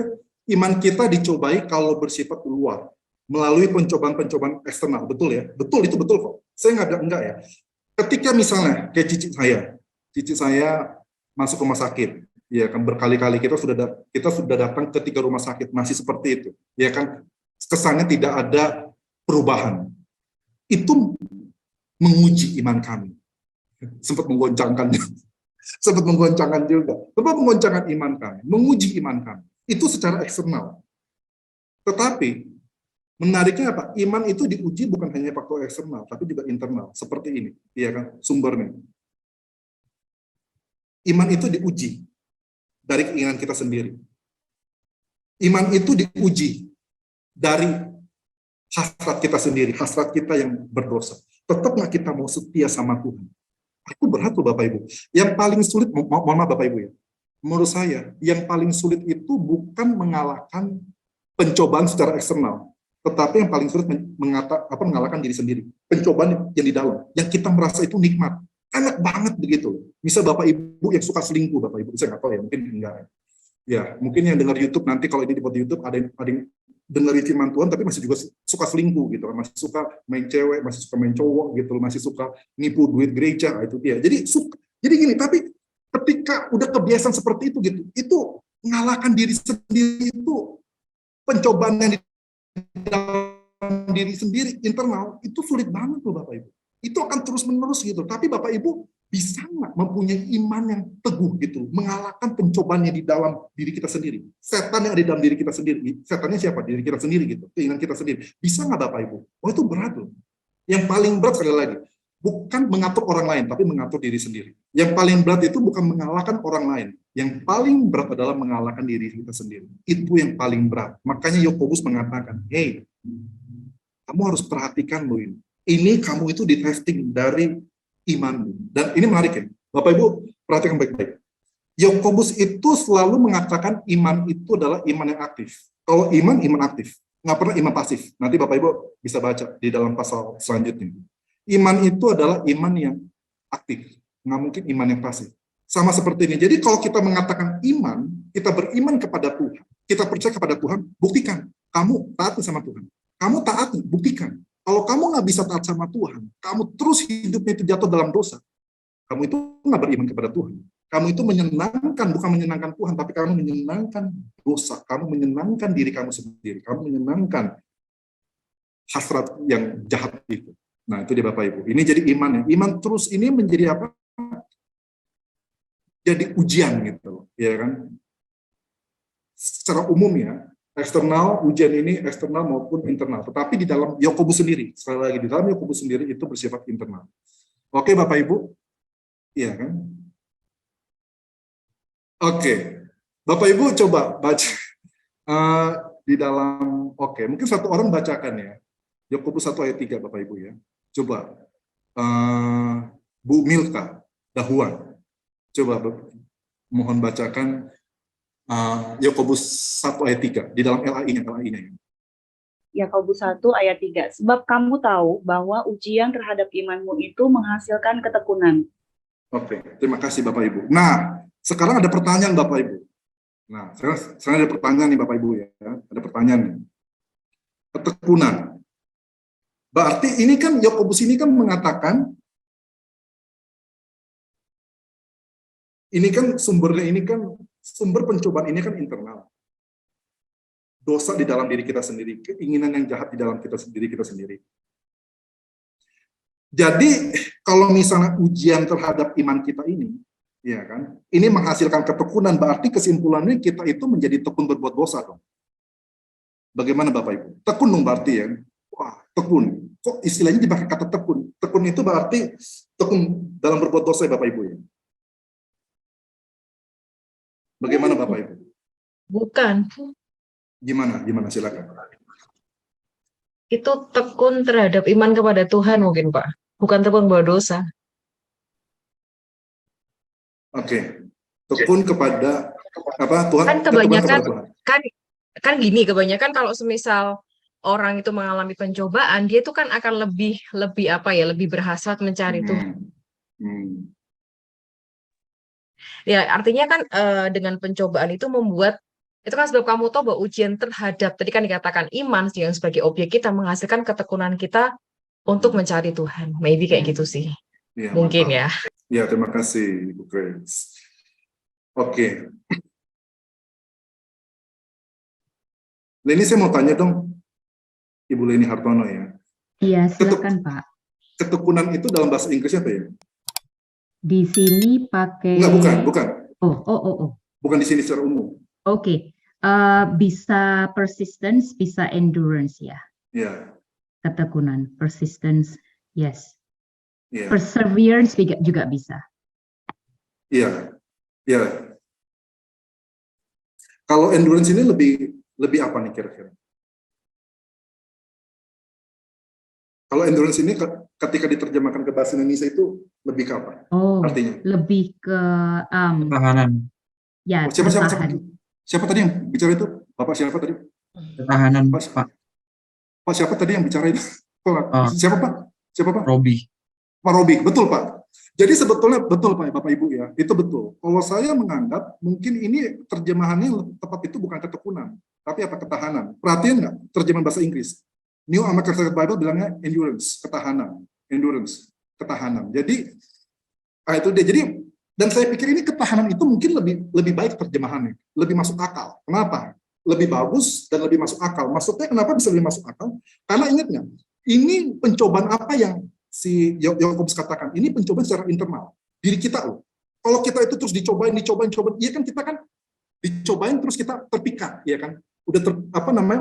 S1: iman kita dicobai kalau bersifat luar, melalui pencobaan-pencobaan eksternal, betul ya? Betul, itu betul kok. Saya enggak ya. Ketika misalnya kayak cici saya masuk rumah sakit, ya kan berkali-kali kita sudah datang ke 3 rumah sakit masih seperti itu, ya kan kesannya tidak ada perubahan. Itu menguji iman kami, sempat menggoncangkan juga, sempat menggoncangkan iman kami, menguji iman kami. Itu secara eksternal. Tetapi menariknya apa? Iman itu diuji bukan hanya faktor eksternal, tapi juga internal. Seperti ini, ya kan? Sumbernya. Iman itu diuji dari keinginan kita sendiri. Iman itu diuji dari hasrat kita sendiri, hasrat kita yang berdosa. Tetap nggak kita mau setia sama Tuhan? Aku berat loh Bapak Ibu. Yang paling sulit, mohon maaf Bapak Ibu ya, menurut saya yang paling sulit itu bukan mengalahkan pencobaan secara eksternal, tetapi yang paling sulit mengalahkan diri sendiri. Pencobaan yang di dalam, yang kita merasa itu nikmat, enak banget begitu. Misal Bapak Ibu yang suka selingkuh, Bapak Ibu, saya nggak tahu ya, mungkin enggak. Ya, mungkin yang dengar YouTube nanti kalau ini di YouTube ada yang dengar firman Tuhan tapi masih juga suka selingkuh gitu, masih suka main cewek, masih suka main cowok gitu, masih suka nipu duit gereja, itu dia. Jadi gini, tapi ketika udah kebiasaan seperti itu gitu, itu mengalahkan diri sendiri itu pencobaan yang di dalam diri sendiri internal itu sulit banget loh Bapak Ibu. Itu akan terus menerus gitu. Tapi Bapak Ibu bisa nggak mempunyai iman yang teguh gitu, mengalahkan pencobaannya di dalam diri kita sendiri. Setan yang ada di dalam diri kita sendiri. Setannya siapa? Diri kita sendiri gitu. Keinginan kita sendiri. Bisa nggak Bapak Ibu? Oh itu berat loh. Yang paling berat sekali lagi, bukan mengatur orang lain, tapi mengatur diri sendiri. Yang paling berat itu bukan mengalahkan orang lain. Yang paling berat adalah mengalahkan diri kita sendiri. Itu yang paling berat. Makanya Yakobus mengatakan, hey, kamu harus perhatikan loh ini. Ini kamu itu di testing dari imanmu. Dan ini menarik ya. Bapak Ibu, perhatikan baik-baik. Yakobus itu selalu mengatakan iman itu adalah iman yang aktif. Kalau iman aktif. Nggak pernah iman pasif. Nanti Bapak Ibu bisa baca di dalam pasal selanjutnya. Iman itu adalah iman yang aktif. Nggak mungkin iman yang pasif. Sama seperti ini. Jadi kalau kita mengatakan iman, kita beriman kepada Tuhan. Kita percaya kepada Tuhan, buktikan. Kamu taat sama Tuhan. Kamu taat, buktikan. Kalau kamu nggak bisa taat sama Tuhan, kamu terus hidupnya itu jatuh dalam dosa, kamu itu nggak beriman kepada Tuhan. Kamu itu menyenangkan, bukan menyenangkan Tuhan, tapi kamu menyenangkan dosa. Kamu menyenangkan diri kamu sendiri. Kamu menyenangkan hasrat yang jahat itu. Nah, itu dia Bapak Ibu. Ini jadi iman ya. Iman terus ini menjadi apa? Jadi ujian gitu, ya kan? Secara umum ya. Eksternal, ujian ini eksternal maupun internal. Tetapi di dalam Yakobus sendiri, sekali lagi, di dalam Yakobus sendiri itu bersifat internal. Oke, Bapak Ibu? Iya kan? Oke. Bapak Ibu coba baca di dalam, oke, mungkin satu orang bacakan ya. Yakobus 1 ayat 3, Bapak Ibu ya. Coba. Bu Milka Dahuan. Coba mohon bacakan Yakobus 1 ayat 3 di dalam LAI-nya.
S8: Yakobus 1 ayat 3. Sebab kamu tahu bahwa ujian terhadap imanmu itu menghasilkan ketekunan.
S1: Oke, terima kasih Bapak Ibu. Nah, sekarang ada pertanyaan Bapak Ibu. Nah, sekarang ada pertanyaan nih Bapak Ibu ya. Ada pertanyaan nih. Ketekunan. Berarti ini kan Yakobus ini kan mengatakan ini kan sumbernya ini kan sumber pencobaan ini kan internal. Dosa di dalam diri kita sendiri, keinginan yang jahat di dalam diri kita sendiri. Jadi kalau misalnya ujian terhadap iman kita ini, ya kan, ini menghasilkan ketekunan, berarti kesimpulannya kita itu menjadi tekun berbuat dosa dong. Bagaimana Bapak Ibu? Tekun dong berarti ya. Wah, tekun. Kok istilahnya dipakai kata tekun? Tekun itu berarti tekun dalam berbuat dosa ya Bapak Ibu ya. Bagaimana Bapak Ibu?
S5: Bukan.
S1: Gimana silakan.
S5: Itu tekun terhadap iman kepada Tuhan mungkin, Pak. Bukan tekun bahwa dosa.
S1: Oke. Tekun kepada apa Tuhan?
S5: Kan kebanyakan
S1: Tuhan.
S5: kan gini, kebanyakan kalau semisal orang itu mengalami pencobaan, dia itu kan akan lebih apa ya, lebih berhasrat mencari Tuhan. Ya, artinya kan dengan pencobaan itu membuat, itu kan sebab kamu tahu bahwa ujian terhadap, tadi kan dikatakan iman yang sebagai objek kita menghasilkan ketekunan kita untuk mencari Tuhan. Maybe kayak gitu sih.
S1: Ya,
S5: mungkin
S1: mantap.
S5: ya.
S1: Ya, terima kasih Ibu Grace. Oke. Leni, saya mau tanya dong, Ibu Leni Hartono ya.
S4: Iya, silakan Pak.
S1: Ketekunan itu dalam bahasa Inggrisnya apa ya?
S4: Di sini pakai...
S1: Enggak, bukan.
S4: Oh.
S1: Bukan di sini secara umum.
S4: Oke. Bisa persistence, bisa endurance ya.
S1: Ya.
S4: Ketekunan, persistence, yes.
S1: Ya.
S4: Perseverance juga bisa.
S1: Iya. Ya. Kalau endurance ini Lebih apa nih kira-kira? Kalau endurance ini ketika diterjemahkan ke bahasa Indonesia itu lebih ke apa?
S4: Oh,
S1: Artinya?
S4: lebih ke
S9: Ketahanan.
S4: ya
S1: Oh, siapa
S4: bertahan.
S1: siapa tadi yang bicara itu? Bapak siapa tadi?
S9: Ketahanan,
S1: Pak,
S9: Pak.
S1: Pak siapa tadi yang bicara itu? Siapa Pak? Siapa Pak?
S9: Robi.
S1: Pak Robi, betul Pak. Jadi sebetulnya betul Pak, Bapak Ibu ya, itu betul. Kalau saya menganggap mungkin ini terjemahannya yang tepat itu bukan ketekunan, tapi apa ketahanan. Perhatian nggak terjemahan bahasa Inggris? New American Standard Bible bilangnya endurance, ketahanan, endurance, ketahanan. Jadi itu dia. Jadi dan saya pikir ini ketahanan itu mungkin lebih baik terjemahannya, lebih masuk akal. Kenapa? Lebih bagus dan lebih masuk akal. Maksudnya kenapa bisa lebih masuk akal? Karena ingat nggak, ini pencobaan apa yang si Yakobus katakan? Ini pencobaan secara internal diri kita loh. Kalau kita itu terus dicobain, iya kan kita kan dicobain terus kita terpikat, ya kan? Udah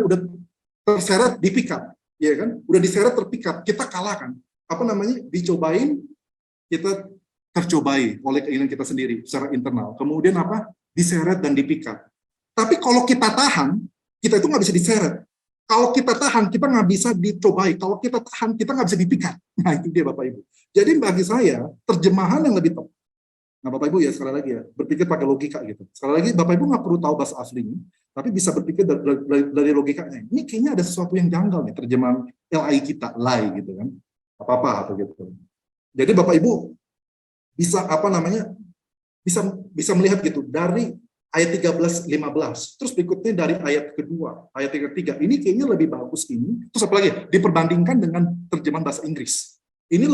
S1: udah terseret dipikat, ya kan? Udah diseret terpikat, kita kalah kan? Dicobain, kita tercobai oleh keinginan kita sendiri secara internal. Kemudian apa? Diseret dan dipikat. Tapi kalau kita tahan, kita itu nggak bisa diseret. Kalau kita tahan, kita nggak bisa dicobai. Kalau kita tahan, kita nggak bisa dipikat. Nah, itu dia Bapak Ibu. Jadi bagi saya, terjemahan yang lebih tepat. Nah, Bapak Ibu ya, sekali lagi ya, berpikir pakai logika gitu. Sekali lagi, Bapak Ibu nggak perlu tahu bahasa aslinya, tapi bisa berpikir dari logikanya. Ini kayaknya ada sesuatu yang janggal nih, terjemahan LAI kita, LAI gitu kan. Apa-apa atau gitu. Jadi Bapak Ibu bisa bisa melihat gitu dari ayat 13-15, terus berikutnya dari ayat kedua, ayat ketiga. Ini kayaknya lebih bagus ini. Terus apa lagi? Diperbandingkan dengan terjemahan bahasa Inggris. Ini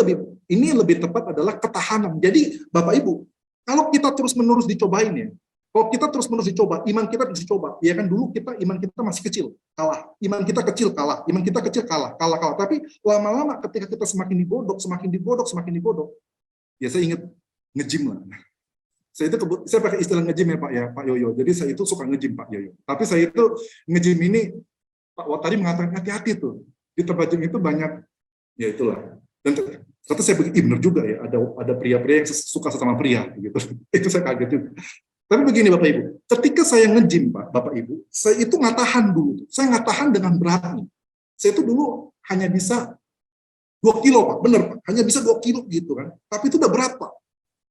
S1: lebih tepat adalah ketahanan. Jadi Bapak Ibu, kalau kita terus-menerus dicobain ya, kalau kita terus-menerus dicoba, iman kita terus dicoba. Ya kan dulu iman kita masih kecil, kalah. Iman kita kecil, kalah. Iman kita kecil, kalah. Tapi lama-lama ketika kita semakin digodok, ya saya ingat nge-gym lah. Saya pakai istilah nge-gym ya Pak Yoyo. Jadi saya itu suka nge-gym Pak Yoyo. Tapi saya itu nge-gym ini Pak Watari mengatakan hati-hati tuh. Di tempat gym itu banyak, ya itulah. Dan ternyata saya begitu benar juga ya. Ada pria-pria yang suka sama pria gitu. Itu saya kaget juga. Tapi begini Bapak Ibu, ketika saya nge-gym Pak Bapak Ibu, saya itu nggak tahan dulu. Saya nggak tahan dengan beratnya. Saya itu dulu hanya bisa 2 kilo Pak, bener Pak. Hanya bisa 2 kilo gitu kan. Tapi itu udah berat Pak.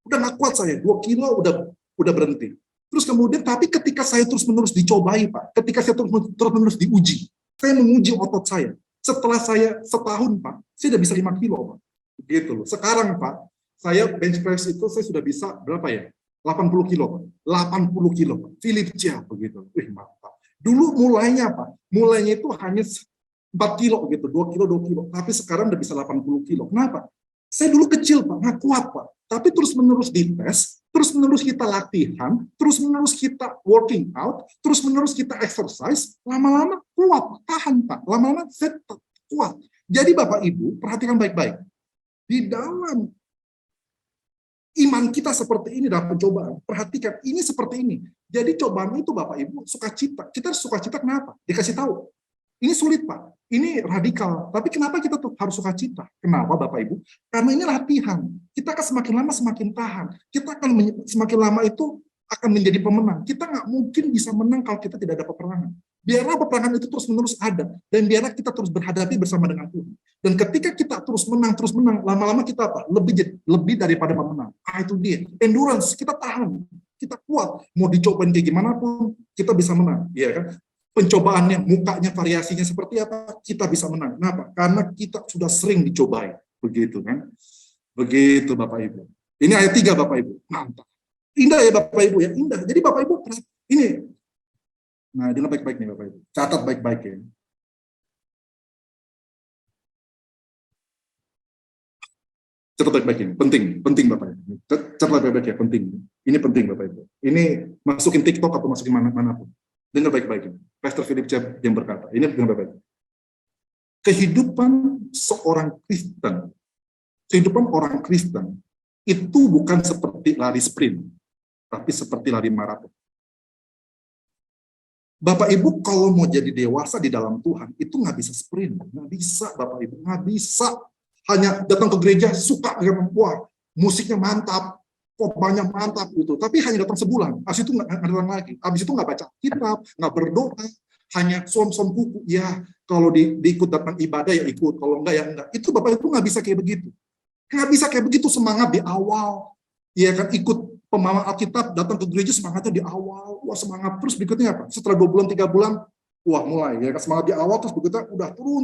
S1: Udah nggak kuat saya, 2 kilo udah berhenti. Terus kemudian, tapi ketika saya terus-menerus dicobai Pak, ketika saya terus-menerus diuji, saya menguji otot saya. Setelah saya setahun Pak, saya udah bisa 5 kilo Pak. Gitu loh. Sekarang Pak, saya bench press itu saya sudah bisa berapa ya? 80 kilo Pak. 80 kilo Pak. Philip Chia begitu. Wih mantap. Dulu mulainya Pak, mulainya itu hanya 4 kilo gitu, 2 kilo. Tapi sekarang udah bisa 80 kilo. Kenapa? Saya dulu kecil Pak, nggak kuat Pak. Tapi terus-menerus dites, terus-menerus kita latihan, terus-menerus kita working out, terus-menerus kita exercise, lama-lama kuat, tahan Pak. Lama-lama saya kuat. Jadi Bapak Ibu, perhatikan baik-baik. Di dalam iman kita seperti ini dalam pencobaan, perhatikan, ini seperti ini. Jadi cobaan itu Bapak Ibu, sukacita. Kita sukacita kenapa? Dikasih tahu. Ini sulit Pak, ini radikal. Tapi kenapa kita harus sukacita? Kenapa Bapak Ibu? Karena ini latihan. Kita akan semakin lama semakin tahan. Kita akan semakin lama itu akan menjadi pemenang. Kita nggak mungkin bisa menang kalau kita tidak ada peperangan. Biarlah peperangan itu terus-menerus ada. Dan biarlah kita terus berhadapi bersama dengan Tuhan. Dan ketika kita terus menang, lama-lama kita apa? Lebih daripada pemenang. Itu dia. Endurance, kita tahan. Kita kuat. Mau dicobain kayak gimana pun, kita bisa menang. Iya kan? Pencobaannya, mukanya, variasinya seperti apa, kita bisa menang. Kenapa? Karena kita sudah sering dicobai. Begitu kan? Begitu Bapak Ibu. Ini ayat 3 Bapak Ibu. Mantap. Indah ya Bapak Ibu ya, indah. Jadi Bapak Ibu, ini. Nah, dengar baik-baik nih Bapak Ibu. Catat baik-baik ya. Catat baik-baik ini, penting Bapak Ibu. Catat baik-baik ya, penting. Ini penting Bapak Ibu. Ini masukin TikTok atau masukin manapun. Dengar baik-baik ini. Pastor Philip Chia yang berkata, ini dengar baik-baik. Kehidupan seorang Kristen, kehidupan orang Kristen itu bukan seperti lari sprint, tapi seperti lari maraton. Bapak Ibu kalau mau jadi dewasa di dalam Tuhan, itu nggak bisa sprint, nggak bisa Bapak Ibu, nggak bisa. Hanya datang ke gereja, suka, wah musiknya mantap, khotbahnya mantap gitu, tapi hanya datang sebulan, habis itu nggak datang lagi, habis itu nggak baca kitab, nggak berdoa, hanya som-som kuku, ya kalau diikut datang ibadah ya ikut, kalau enggak ya enggak. Itu Bapak Ibu nggak bisa kayak begitu. Nggak bisa kayak begitu semangat di awal. Ya kan, ikut pemahaman Alkitab, datang ke gereja semangatnya di awal, wah semangat, terus berikutnya apa? Setelah 2 bulan, 3 bulan, wah mulai, ya kan, semangat di awal, terus berikutnya udah turun,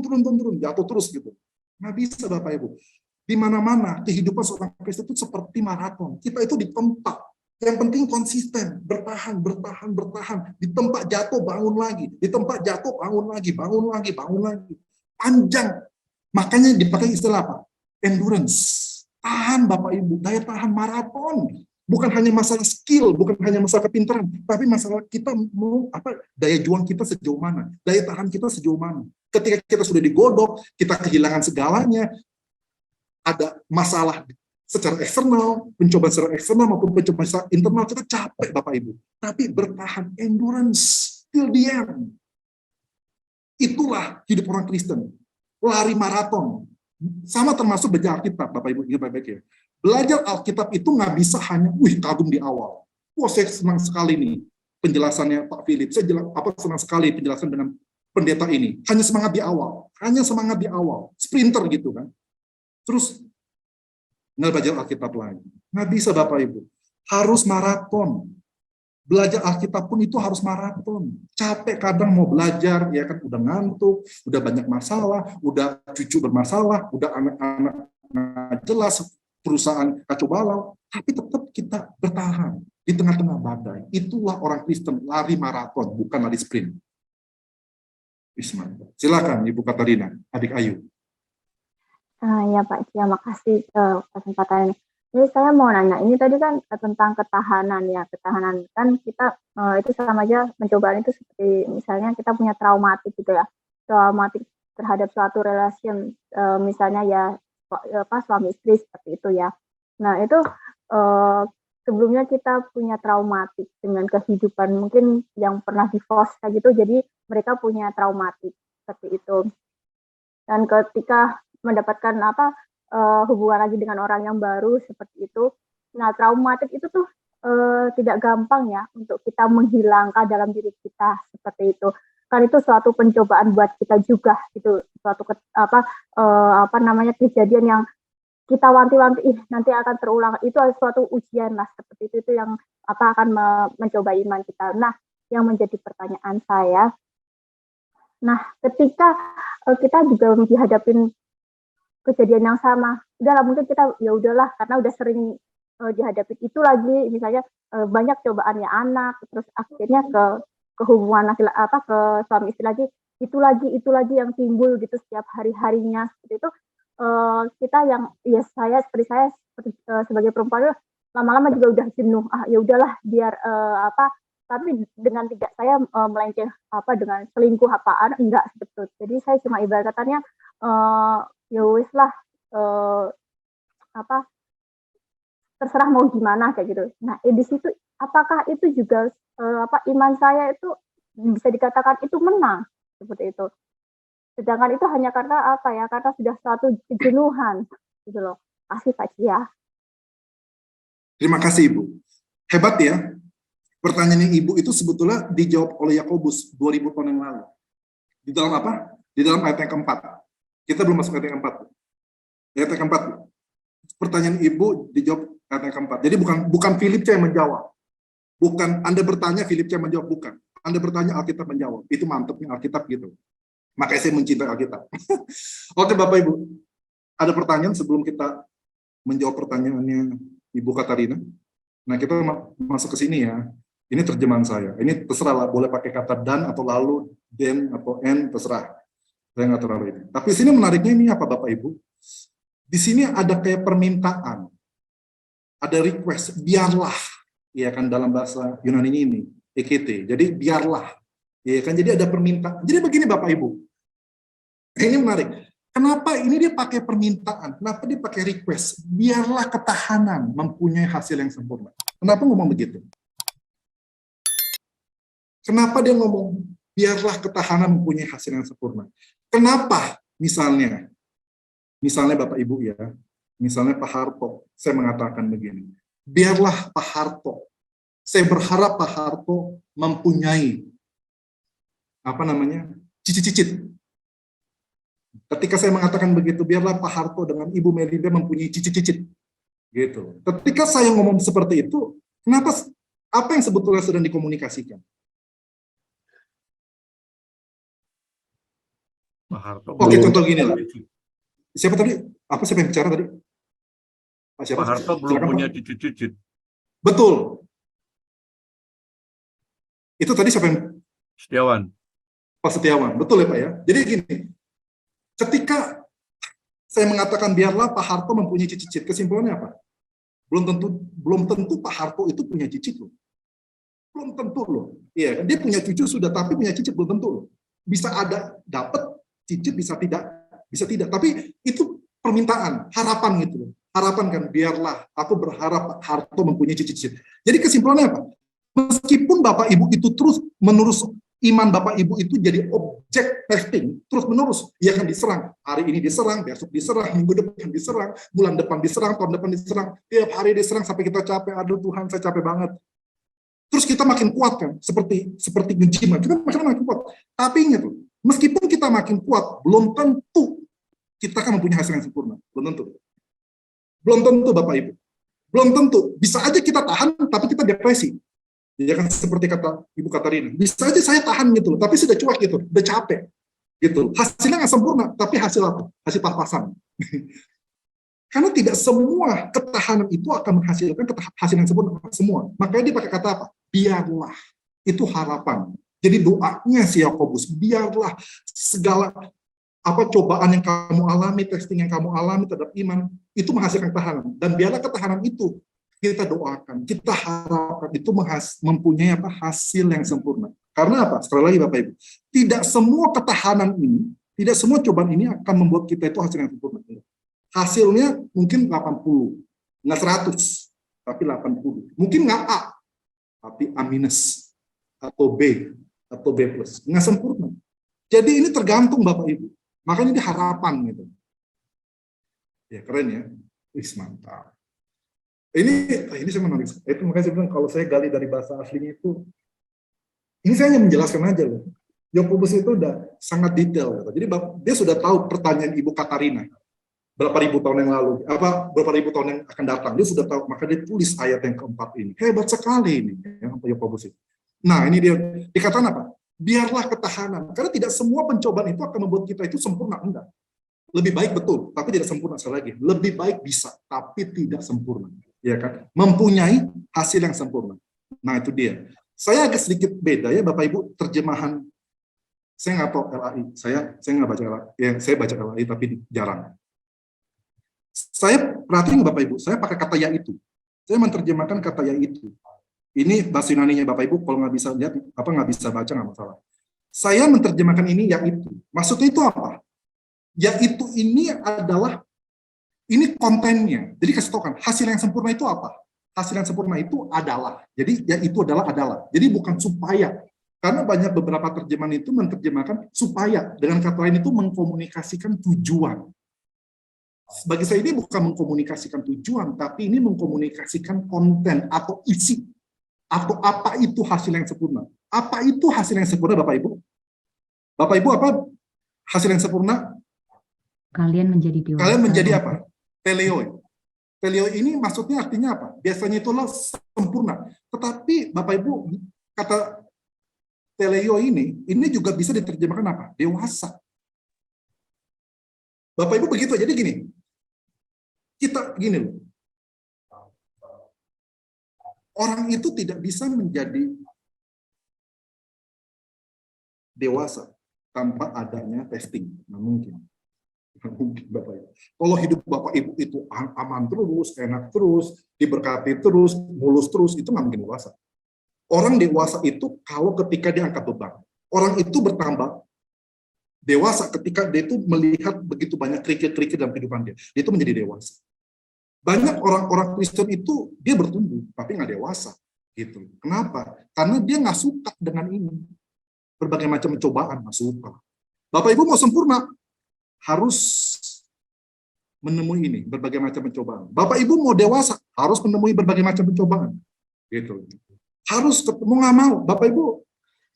S1: jatuh terus gitu. Nggak bisa Bapak Ibu. Di mana-mana kehidupan seorang Kristen itu seperti maraton. Kita itu di tempat. Yang penting konsisten, bertahan. Di tempat jatuh bangun lagi, di tempat jatuh bangun lagi. Panjang. Makanya dipakai istilah apa? Endurance. Tahan Bapak Ibu, daya tahan maraton. Bukan hanya masalah skill, bukan hanya masalah kepintaran, tapi masalah kita mau daya juang kita sejauh mana, daya tahan kita sejauh mana. Ketika kita sudah digodok, kita kehilangan segalanya, ada masalah secara eksternal, pencobaan secara eksternal maupun pencobaan secara internal, kita capek Bapak Ibu. Tapi bertahan, endurance, till the end. Itulah hidup orang Kristen. Lari maraton. Sama termasuk belajar Alkitab, Bapak Ibu, baik-baik ya. Belajar Alkitab itu nggak bisa hanya, kagum di awal. Wah, saya senang sekali nih penjelasannya Pak Philip. Saya senang sekali penjelasan dengan pendeta ini. Hanya semangat di awal. Sprinter gitu kan. Terus nggak belajar Alkitab lagi. Nggak bisa Bapak Ibu. Harus maraton. Belajar Alkitab pun itu harus maraton. Capek kadang mau belajar, ya kan udah ngantuk, udah banyak masalah, udah cucu bermasalah, udah anak-anak nggak jelas, perusahaan kacau balau, tapi tetap kita bertahan di tengah-tengah badai. Itulah orang Kristen, lari maraton, bukan lari sprint. Silakan Ibu Katarina, adik Ayu.
S10: Ya Pak, terima kasih kesempatannya. Jadi saya mau nanya, ini tadi kan tentang ketahanan ya, ketahanan kan kita itu sama aja pencobaan itu seperti misalnya kita punya traumatik gitu ya, traumatik terhadap suatu relasi, misalnya ya suami istri seperti itu ya. Nah itu sebelumnya kita punya traumatik dengan kehidupan mungkin yang pernah divorce kayak gitu, jadi mereka punya traumatik seperti itu. Dan ketika mendapatkan hubungan lagi dengan orang yang baru seperti itu. Nah, traumatik itu tuh tidak gampang ya untuk kita menghilangkan dalam diri kita seperti itu. Kan itu suatu pencobaan buat kita juga, itu suatu kejadian yang kita wanti-wanti nanti akan terulang. Itu suatu ujian lah seperti itu yang akan mencoba iman kita. Nah, yang menjadi pertanyaan saya, nah ketika kita juga dihadapin kejadian yang sama, udahlah mungkin kita ya udahlah karena udah sering dihadapi itu lagi, misalnya banyak cobaannya anak, terus akhirnya ke hubungan ke suami istri lagi, itu lagi yang timbul gitu setiap hari-harinya seperti itu. Kita yang saya sebagai perempuan lama-lama juga udah jenuh, ya udahlah biar tapi dengan tidak saya melenceng dengan selingkuh enggak seperti itu. Jadi saya cuma ibarat katanya ya wis lah terserah mau gimana kayak gitu. Nah, di situ apakah itu juga iman saya itu bisa dikatakan itu menang seperti itu. Sedangkan itu hanya karena karena sudah suatu kejenuhan gitu loh. Kasih Pak Cia.
S1: Terima kasih Ibu. Hebat ya. Pertanyaan Ibu itu sebetulnya dijawab oleh Yakobus 2000 tahun yang lalu. Di dalam apa? Di dalam ayat yang keempat. Kita belum masuk ayat yang keempat. Ayat yang keempat. Pertanyaan Ibu dijawab ayat yang keempat. Jadi bukan Philip yang menjawab. Bukan Anda bertanya, Philip yang menjawab. Bukan. Anda bertanya, Alkitab menjawab. Itu mantepnya Alkitab gitu. Makanya saya mencintai Alkitab. Oke Bapak Ibu. Ada pertanyaan sebelum kita menjawab pertanyaannya Ibu Katarina. Nah kita masuk ke sini ya. Ini terjemahan saya. Ini terserah lah. Boleh pakai kata dan atau lalu, then atau and, terserah. Saya nggak terlalu ini. Tapi sini menariknya ini apa Bapak Ibu? Di sini ada kayak permintaan, ada request, biarlah, ya kan dalam bahasa Yunani ini, EKT. Jadi biarlah, ya kan. Jadi ada permintaan. Jadi begini Bapak Ibu, ini menarik. Kenapa ini dia pakai permintaan? Kenapa dia pakai request? Biarlah ketahanan mempunyai hasil yang sempurna. Kenapa ngomong begitu? Kenapa dia ngomong biarlah ketahanan mempunyai hasil yang sempurna? Kenapa? Misalnya Bapak Ibu ya, misalnya Pak Harto, saya mengatakan begini, biarlah Pak Harto, saya berharap Pak Harto mempunyai cicit-cicit. Ketika saya mengatakan begitu, biarlah Pak Harto dengan Ibu Melinda mempunyai cicit-cicit. Gitu. Ketika saya ngomong seperti itu, apa yang sebetulnya sedang dikomunikasikan?
S2: Pak Harto.
S1: Oke, contoh gini lah. Siapa tadi? Siapa yang bicara tadi? Siapa?
S2: Pak Harto belum
S1: Silakan,
S2: punya
S1: Pak.
S2: cicit-cicit.
S1: Betul. Itu tadi siapa yang?
S2: Setiawan.
S1: Pak Setiawan. Betul ya Pak ya? Jadi gini, ketika saya mengatakan biarlah Pak Harto mempunyai cicit-cicit, kesimpulannya apa? Belum tentu Pak Harto itu punya cicit loh. Belum tentu loh. Iya, dia punya cucu sudah, tapi punya cicit belum tentu loh. Bisa ada dapat cicit, bisa tidak. Tapi itu permintaan, harapan gitu loh. Harapan kan, biarlah aku berharap Pak Harto mempunyai cicit-cicit. Jadi kesimpulannya apa? Meskipun Bapak Ibu itu terus menerus, iman Bapak Ibu itu jadi objek testing, terus menerus, ia akan diserang. Hari ini diserang, besok diserang, minggu depan diserang, bulan depan diserang, tahun depan diserang, tiap hari diserang sampai kita capek. Aduh Tuhan, saya capek banget. Terus kita makin kuat kan, seperti Gujima, kita makin kuat. Tapi ingat loh, meskipun kita makin kuat, belum tentu kita akan mempunyai hasil yang sempurna. Belum tentu. Belum tentu Bapak Ibu. Belum tentu. Bisa aja kita tahan, tapi kita depresi. Ya kan seperti kata Ibu Katarina, bisa aja saya tahan gitu loh, tapi sudah cuek gitu, udah capek gitu. Hasilnya nggak sempurna, tapi hasil apa? Hasil pas-pasan. Karena tidak semua ketahanan itu akan menghasilkan hasil yang sempurna semua. Makanya dia pakai kata apa? Biarlah. Itu harapan. Jadi doanya si Yakobus, biarlah segala cobaan yang kamu alami, testing yang kamu alami terhadap iman itu menghasilkan ketahanan, dan biarlah ketahanan itu kita doakan, kita harapkan itu mempunyai hasil yang sempurna. Karena apa? Sekali lagi Bapak Ibu, tidak semua ketahanan ini, tidak semua cobaan ini akan membuat kita itu hasil yang sempurna. Hasilnya mungkin 80, nggak 100, tapi 80. Mungkin nggak A, tapi A minus, atau B, atau B plus. Nggak sempurna. Jadi ini tergantung Bapak Ibu. Makanya ini harapan gitu. Ya keren ya. Mantap. Ini saya menarik. Itu makanya saya bilang kalau saya gali dari bahasa aslinya itu, ini saya hanya menjelaskan aja loh. Yakobus itu udah sangat detail. Gitu. Jadi dia sudah tahu pertanyaan Ibu Katarina berapa ribu tahun yang lalu, berapa ribu tahun yang akan datang. Dia sudah tahu, maka dia tulis ayat yang keempat ini. Hebat sekali ini, Yakobus itu. Nah ini dia dikatakan apa? Biarlah ketahanan. Karena tidak semua pencobaan itu akan membuat kita itu sempurna, enggak. Lebih baik betul, tapi tidak sempurna sekali lagi. Lebih baik bisa, tapi tidak sempurna. Ya kan, mempunyai hasil yang sempurna. Nah itu dia. Saya agak sedikit beda ya Bapak Ibu, terjemahan. Saya nggak tahu LAI. Saya nggak baca LAI. Ya, saya baca LAI tapi jarang. Saya perhatiin Bapak Ibu, saya pakai kata ya itu. Saya menerjemahkan kata ya itu. Ini bahasa Yunani-nya Bapak Ibu, kalau nggak bisa lihat, nggak bisa baca nggak masalah. Saya menerjemahkan ini ya itu. Maksudnya itu apa? Ya itu ini adalah ini kontennya. Jadi kasih tahu kan, hasil yang sempurna itu apa? Hasil yang sempurna itu adalah. Jadi ya itu adalah. Jadi bukan supaya. Karena banyak beberapa terjemahan itu menerjemahkan supaya. Dengan kata lain itu mengkomunikasikan tujuan. Bagi saya ini bukan mengkomunikasikan tujuan, tapi ini mengkomunikasikan konten atau isi. Atau apa itu hasil yang sempurna. Apa itu hasil yang sempurna Bapak Ibu? Bapak Ibu apa hasil yang sempurna?
S4: Kalian menjadi dewasa.
S1: Kalian menjadi apa? Teleo. Teleo ini maksudnya artinya apa? Biasanya itulah sempurna. Tetapi Bapak Ibu, kata teleo ini juga bisa diterjemahkan apa? Dewasa. Bapak Ibu begitu. Jadi gini. Kita gini loh. Orang itu tidak bisa menjadi dewasa tanpa adanya testing. Nah, mungkin Bapak Ibu. Kalau hidup Bapak Ibu itu aman terus, enak terus, diberkati terus, mulus terus, itu nggak mungkin dewasa. Orang dewasa itu kalau ketika dia angkat beban. Orang itu bertambah dewasa ketika dia itu melihat begitu banyak kerikil-kerikil dalam kehidupan dia. Dia itu menjadi dewasa. Banyak orang-orang Kristen itu dia bertumbuh, tapi nggak dewasa. Gitu. Kenapa? Karena dia nggak suka dengan ini. Berbagai macam cobaan, nggak suka. Bapak Ibu mau sempurna, harus menemui ini, berbagai macam pencobaan. Bapak Ibu mau dewasa, harus menemui berbagai macam pencobaan. Gitu. Harus ketemu, nggak mau. Bapak Ibu,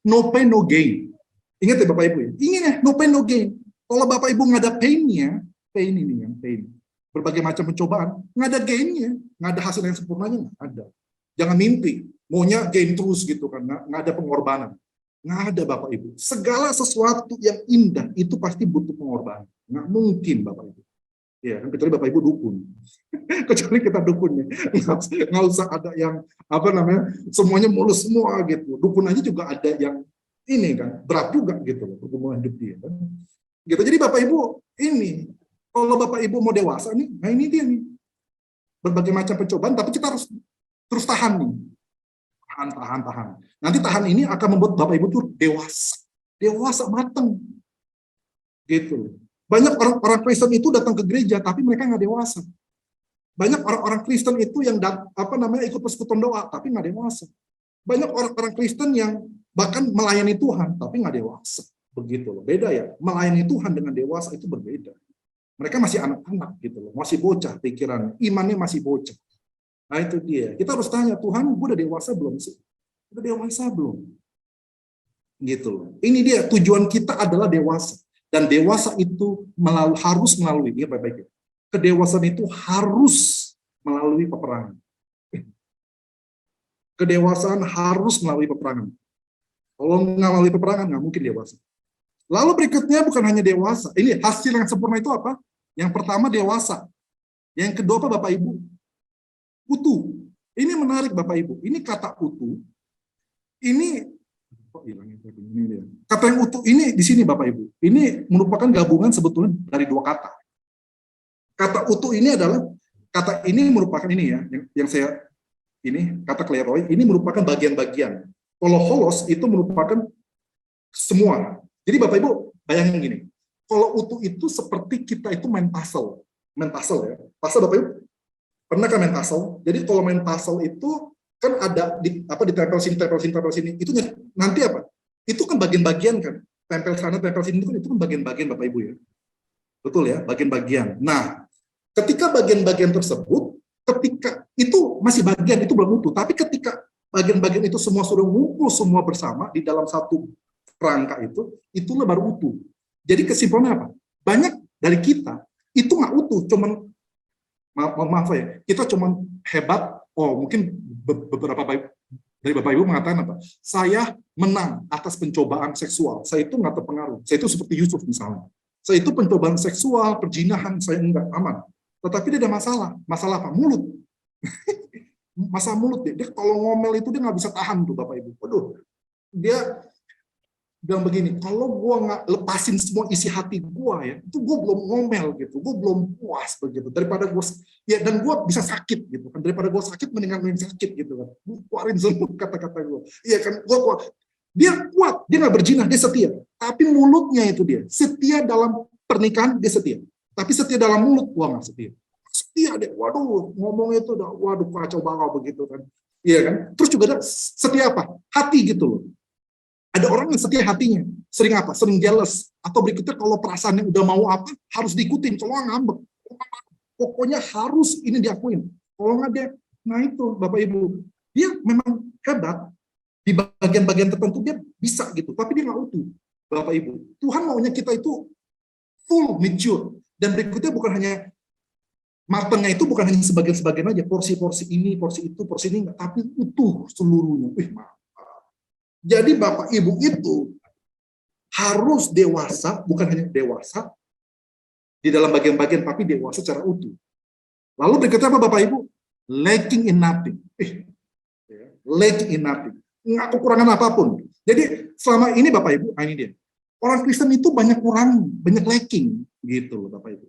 S1: no pain, no gain. Ingat ya Bapak Ibu ya, ingin ya, no pain no gain. Kalau Bapak Ibu nggak ada pain-nya, pain ini yang pain, berbagai macam pencobaan, nggak ada gain-nya, nggak ada hasil yang sempurnanya, nggak ada. Jangan mimpi, maunya gain terus gitu kan, nggak ada pengorbanan. Nggak ada Bapak Ibu. Segala sesuatu yang indah itu pasti butuh pengorbanan. Nggak mungkin Bapak Ibu. Ya, kan kecuali Bapak Ibu dukun. Kecuali kita dukunnya. Nggak usah ada yang semuanya mulus semua gitu. Dukun aja juga ada yang ini kan berat juga gitu loh hubungan hidup dia kan. Gitu. Jadi Bapak Ibu ini kalau Bapak Ibu mau dewasa nih, nah ini dia nih. Berbagai macam pencobaan tapi kita harus terus tahan nih. Tahan. Nanti tahan ini akan membuat Bapak Ibu tuh dewasa matang. Gitu. Banyak orang Kristen itu datang ke gereja tapi mereka nggak dewasa. Banyak orang-orang Kristen itu yang ikut persekutuan doa tapi nggak dewasa. Banyak orang-orang Kristen yang bahkan melayani Tuhan tapi nggak dewasa. Begitu loh. Beda ya. Melayani Tuhan dengan dewasa itu berbeda. Mereka masih anak-anak gitu loh. Masih bocah pikiran, imannya masih bocah. Nah itu dia. Kita harus tanya, Tuhan, gue udah dewasa belum sih? Udah dewasa belum? Gitu loh. Ini dia, tujuan kita adalah dewasa. Dan dewasa itu harus melalui, ya baik-baik. Kedewasaan itu harus melalui peperangan. Kedewasaan harus melalui peperangan. Kalau nggak melalui peperangan, nggak mungkin dewasa. Lalu berikutnya bukan hanya dewasa. Ini hasil yang sempurna itu apa? Yang pertama dewasa. Yang kedua apa Bapak Ibu? Utuh. Ini menarik Bapak Ibu. Ini kata utuh. Ini kata yang utuh ini di sini Bapak Ibu. Ini merupakan gabungan sebetulnya dari dua kata. Kata utuh ini adalah kata ini merupakan ini ya yang saya ini kata kleroi ini merupakan bagian-bagian. Kalau holos itu merupakan semua. Jadi Bapak Ibu bayangin gini. Kalau utuh itu seperti kita itu main puzzle ya. Puzzle Bapak Ibu pernah kan main puzzle? Jadi kalau main puzzle itu kan ada ditempel sini. Itu nanti apa? Itu kan bagian-bagian kan. Tempel sana, tempel sini itu kan bagian-bagian Bapak Ibu ya. Betul ya, bagian-bagian. Nah, ketika bagian-bagian tersebut, ketika itu masih bagian itu belum utuh, tapi ketika bagian-bagian itu semua sudah ngumpul semua bersama di dalam satu kerangka itulah baru utuh. Jadi kesimpulannya apa? Banyak dari kita itu nggak utuh, cuman maaf ya, kita cuman hebat. Oh, mungkin beberapa dari Bapak Ibu mengatakan apa? Saya menang atas pencobaan seksual. Saya itu nggak terpengaruh. Saya itu seperti Yusuf misalnya. Saya itu pencobaan seksual, perjinahan, saya enggak aman. Tetapi dia ada masalah. Masalah apa? Mulut. Masalah mulut dia kalau ngomel itu dia nggak bisa tahan tuh Bapak Ibu. Waduh, dia bilang begini, kalau gue nggak lepasin semua isi hati gue ya, itu gue belum ngomel gitu, gue belum puas begitu. Daripada gue ya dan gue bisa sakit gitu kan, daripada gue sakit mendingan sakit gitu kan. Gue keluarin semua kata-kata gue. Iya kan, gue kuat. Dia kuat, dia nggak berjinah, dia setia. Tapi mulutnya itu dia setia dalam pernikahan dia setia. Tapi setia dalam mulut gue nggak setia. Setia deh, waduh ngomongnya itu udah, waduh kacau balau begitu kan. Iya kan. Terus juga ada setia apa? Hati gitu loh. Ada orang yang setia hatinya, sering apa? Sering jealous. Atau berikutnya kalau perasaannya udah mau apa, harus diikutin. Kalau ngambek, pokoknya harus ini diakuin. Kalau nggak dia, nah itu Bapak Ibu, dia memang hebat. Di bagian-bagian tertentu dia bisa gitu, tapi dia nggak utuh. Bapak Ibu, Tuhan maunya kita itu full mature. Dan berikutnya bukan hanya matangnya itu bukan hanya sebagian-sebagian aja, porsi-porsi ini, porsi itu, porsi ini, tapi utuh seluruhnya. Jadi Bapak Ibu itu harus dewasa, bukan hanya dewasa di dalam bagian-bagian, tapi dewasa secara utuh. Lalu berikutnya apa Bapak Ibu? Lacking in nothing. Lacking in nothing. Nggak kekurangan apapun. Jadi selama ini Bapak Ibu, ini dia. Orang Kristen itu banyak kurang, banyak lacking. Gitu loh Bapak Ibu.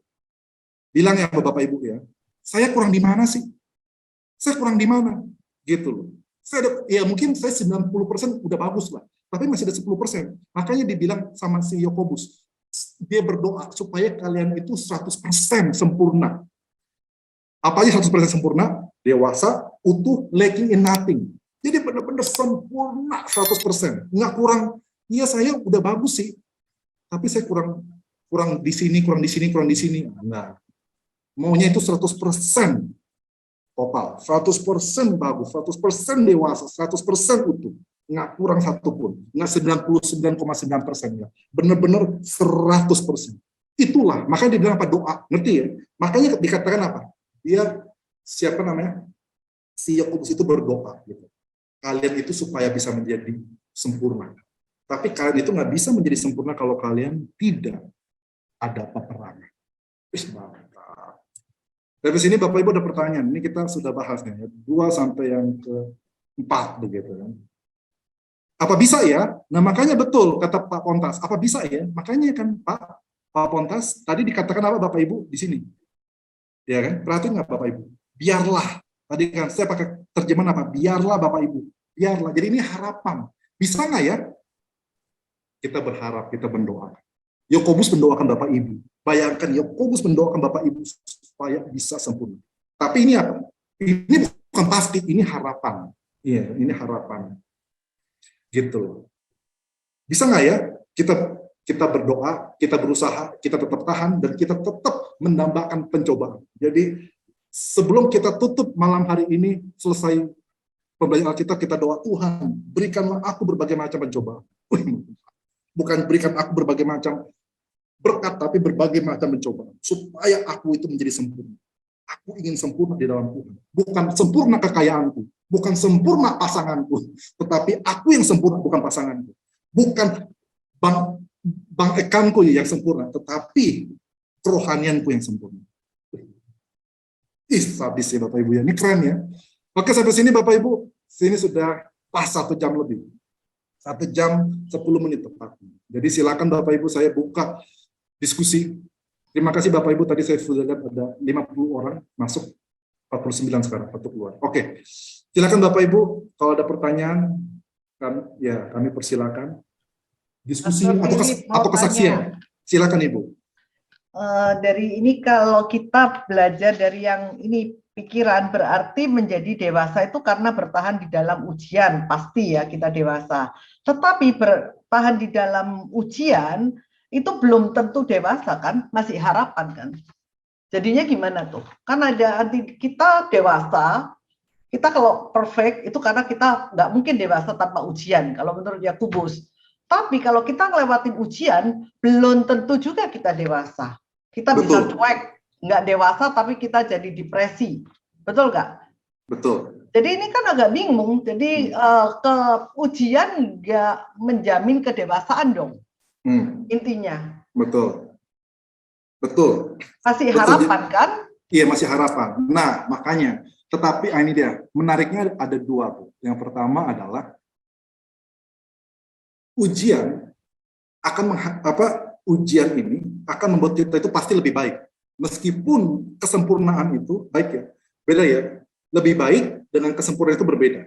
S1: Bilang ya Bapak Ibu ya, saya kurang di mana sih? Saya kurang di mana? Gitu loh. Ya mungkin saya 90% udah bagus lah, tapi masih ada 10%. Makanya dibilang sama si Yakobus, dia berdoa supaya kalian itu 100% sempurna. Apa aja 100% sempurna? Dewasa, utuh, lacking in nothing. Jadi benar-benar sempurna 100%. Nggak kurang, iya saya udah bagus sih, tapi saya kurang di sini, kurang di sini, kurang di sini. Nah, maunya itu 100%. Total, 100% bagus, 100% dewasa, 100% utuh. nggak kurang satu pun, nggak 99,9%, ya, benar-benar 100%. Itulah, makanya dibilang apa, doa, ngerti ya? Makanya dikatakan apa? Dia siapa namanya? Si Yakobus itu berdoa, gitu. Kalian itu supaya bisa menjadi sempurna. Tapi kalian itu nggak bisa menjadi sempurna kalau kalian tidak ada peperangan. Mantap. Dari sini Bapak Ibu ada pertanyaan. Ini kita sudah bahas nih, 2 sampai yang ke-4 begitu kan. Apa bisa ya? Nah makanya betul kata Pak Pontas. Apa bisa ya? Makanya kan Pak Pontas tadi dikatakan apa Bapak Ibu di sini? Ya kan? Perhatiin nggak Bapak Ibu? Biarlah. Tadi kan saya pakai terjemahan apa? Biarlah Bapak Ibu. Biarlah. Jadi ini harapan. Bisa nggak ya? Kita berharap, kita berdoa. Yakobus mendoakan Bapak Ibu. Bayangkan Yakobus mendoakan Bapak Ibu supaya bisa sempurna. Tapi ini apa? Ini bukan pasti, ini harapan. Iya, ini harapan. Gitu loh. Bisa nggak ya? Kita berdoa, kita berusaha, kita tetap tahan, dan kita tetap menambahkan pencobaan. Jadi sebelum kita tutup malam hari ini, selesai pembelajaran kita doa, Tuhan, berikanlah aku berbagai macam pencobaan. Bukan berikan aku berbagai macam berkat, tapi berbagai macam pencobaan. Supaya aku itu menjadi sempurna. Aku ingin sempurna di dalam Tuhan. Bukan sempurna kekayaanku, bukan sempurna pasanganku, tetapi aku yang sempurna, bukan pasanganku. Bukan Bang Ekanku yang sempurna, tetapi kerohanianku yang sempurna. Sadis ya Bapak Ibu ya, ini keren ya. Oke, sampai sini Bapak Ibu, sini sudah pas 1 jam lebih. 1 jam 10 menit tepat. Jadi silakan Bapak Ibu, saya buka diskusi. Terima kasih Bapak Ibu, tadi saya sudah lihat ada 50 orang masuk, 49 sekarang, 1 keluar. Oke, silakan Bapak Ibu, kalau ada pertanyaan, ya kami persilakan. Diskusi atau kesaksian. Silakan Ibu.
S11: Dari ini kalau kita belajar dari yang ini pikiran, berarti menjadi dewasa itu karena bertahan di dalam ujian, pasti ya kita dewasa. Tetapi bertahan di dalam ujian itu belum tentu dewasa kan, masih harapan kan. Jadinya gimana tuh? Kan ada kita dewasa, kita kalau perfect itu karena kita nggak mungkin dewasa tanpa ujian, kalau menurut Yakobus. Tapi kalau kita ngelewatin ujian, belum tentu juga kita dewasa. Kita bisa cuek, nggak dewasa, tapi kita jadi depresi. Betul nggak?
S1: Betul.
S11: Jadi ini kan agak bingung. Jadi ke ujian nggak menjamin kedewasaan dong. Intinya.
S1: Betul. Betul.
S11: Masih harapan kan?
S1: Iya, masih harapan. Nah, makanya. Tetapi ini dia, menariknya ada 2, Bu. Yang pertama adalah ujian ujian ini akan membuat kita itu pasti lebih baik. Meskipun kesempurnaan itu baik ya, beda ya. Lebih baik dengan kesempurnaan itu berbeda.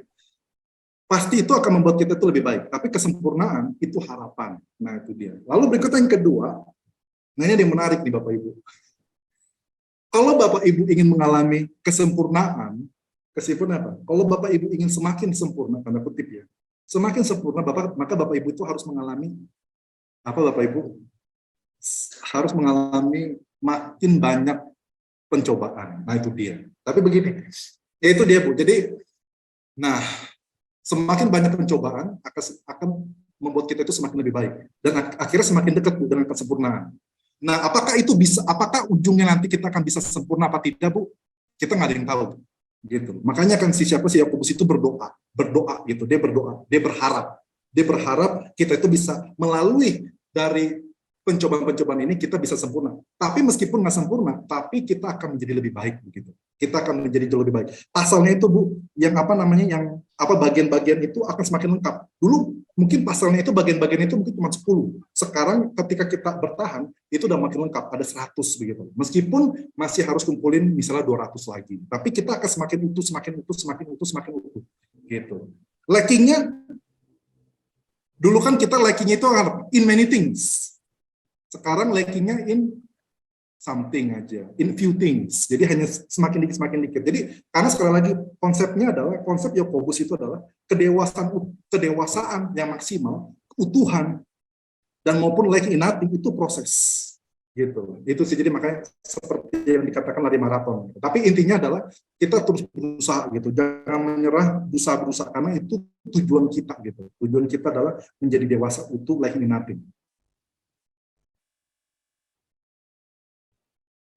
S1: Pasti itu akan membuat kita itu lebih baik. Tapi kesempurnaan itu harapan. Nah itu dia. Lalu berikutnya yang kedua, nah ini yang menarik nih Bapak Ibu. Kalau Bapak Ibu ingin mengalami kesempurnaan apa? Kalau Bapak Ibu ingin semakin sempurna, tanda kutip ya, semakin sempurna, maka Bapak Ibu itu harus mengalami apa Bapak Ibu? Harus mengalami makin banyak pencobaan. Nah itu dia. Tapi begini, ya itu dia Bu. Jadi, nah semakin banyak pencobaan akan membuat kita itu semakin lebih baik dan akhirnya semakin dekat Bu dengan kesempurnaan. Nah, apakah itu bisa? Apakah ujungnya nanti kita akan bisa sempurna apa tidak Bu? Kita nggak ada yang tahu. Gitu. Makanya kan si Yakobus itu berdoa gitu. Dia berdoa, dia berharap kita itu bisa melalui dari pencobaan-pencobaan ini kita bisa sempurna. Tapi meskipun nggak sempurna, tapi kita akan menjadi lebih baik begitu. Kita akan menjadi jauh lebih baik. Pasalnya itu Bu, yang bagian-bagian itu akan semakin lengkap. Dulu mungkin pasalnya itu bagian-bagian itu mungkin cuma 10. Sekarang ketika kita bertahan itu udah makin lengkap, ada 100 begitu. Meskipun masih harus kumpulin misalnya 200 lagi. Tapi kita akan semakin utuh gitu. Lackingnya dulu kan kita lackingnya itu in many things. Sekarang lackingnya in something aja, in few things. Jadi hanya semakin dikit. Jadi karena sekali lagi konsepnya adalah, konsep Yakobus itu adalah kedewasaan yang maksimal, keutuhan, dan maupun lacking in nothing itu proses. gitu. Itu sih, jadi makanya seperti yang dikatakan lari maraton. Tapi intinya adalah kita terus berusaha gitu, jangan menyerah, berusaha karena itu tujuan kita gitu. Tujuan kita adalah menjadi dewasa utuh, like in nothing.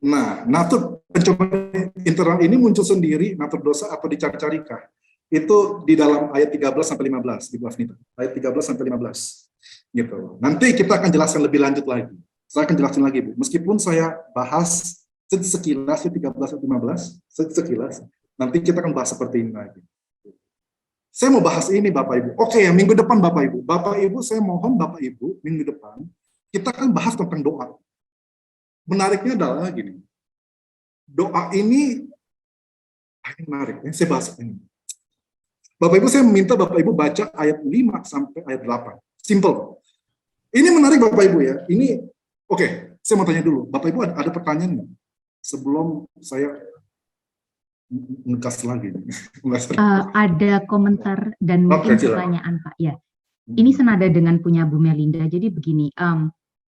S1: Nah, natur pencobaan internal ini muncul sendiri, natur dosa atau dicari-carikah? Itu di dalam ayat 13 sampai 15 di bawah ini. Ayat 13 sampai 15. Gitu. Nanti kita akan jelaskan lebih lanjut lagi. Saya akan jelaskan lagi, Bu. Meskipun saya bahas sekilas 13 sampai 15, sekilas. Nanti kita akan bahas seperti ini lagi. Saya mau bahas ini Bapak Ibu. Oke, ya, minggu depan Bapak Ibu. Bapak Ibu, saya mohon Bapak Ibu, minggu depan kita akan bahas tentang doa. Menariknya adalah gini. Doa ini menarik, ya, saya bahas ini. Bapak Ibu, saya minta Bapak Ibu baca ayat 5 sampai ayat 8. Simple. Ini menarik Bapak Ibu ya. Ini oke, saya mau tanya dulu. Bapak Ibu ada pertanyaan nggak? Sebelum saya ngegas lagi.
S4: Ada komentar dan mungkin pertanyaan Pak. Ya, ini senada dengan punya Bu Melinda. Jadi begini,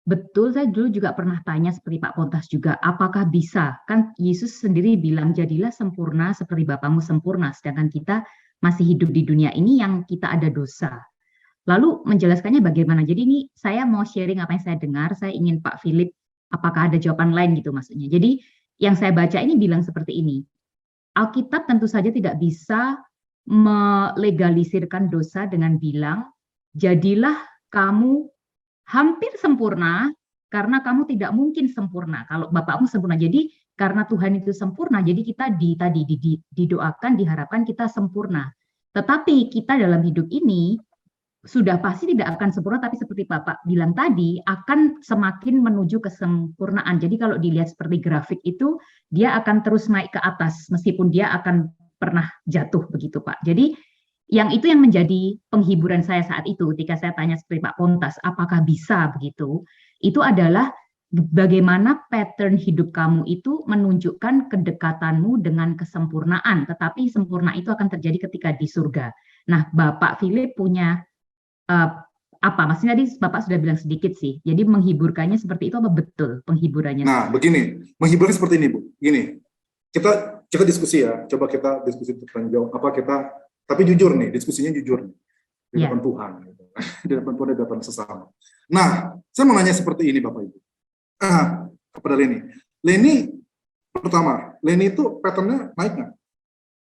S4: betul, saya dulu juga pernah tanya seperti Pak Pontas juga, apakah bisa? Kan Yesus sendiri bilang, jadilah sempurna seperti Bapamu sempurna, sedangkan kita masih hidup di dunia ini yang kita ada dosa. Lalu menjelaskannya bagaimana? Jadi ini saya mau sharing apa yang saya dengar, saya ingin Pak Philip, apakah ada jawaban lain gitu maksudnya. Jadi yang saya baca ini bilang seperti ini, Alkitab tentu saja tidak bisa melegalisirkan dosa dengan bilang, jadilah kamu hampir sempurna karena kamu tidak mungkin sempurna kalau Bapakmu sempurna. Jadi karena Tuhan itu sempurna, jadi kita didoakan, diharapkan kita sempurna. Tetapi kita dalam hidup ini sudah pasti tidak akan sempurna, tapi seperti Bapak bilang tadi, akan semakin menuju kesempurnaan. Jadi kalau dilihat seperti grafik itu, dia akan terus naik ke atas, meskipun dia akan pernah jatuh begitu Pak. Jadi yang itu yang menjadi penghiburan saya saat itu, ketika saya tanya seperti Pak Pontas, apakah bisa begitu? Itu adalah bagaimana pattern hidup kamu itu menunjukkan kedekatanmu dengan kesempurnaan, tetapi sempurna itu akan terjadi ketika di surga. Nah, Bapak Philip punya apa? Maksudnya tadi Bapak sudah bilang sedikit sih. Jadi menghiburkannya seperti itu apa betul penghiburannya?
S1: Nah, begini, menghiburnya seperti ini, Bu. Gini, kita diskusi ya. Coba kita diskusi tentang jauh. Tapi jujur nih, diskusinya jujur nih. Di depan Tuhan. Gitu. Di depan Tuhan, di depan sesama. Nah, saya mau nanya seperti ini, Bapak Ibu. Kepada Leni. Leni, pertama, Leni itu patternnya naik nggak?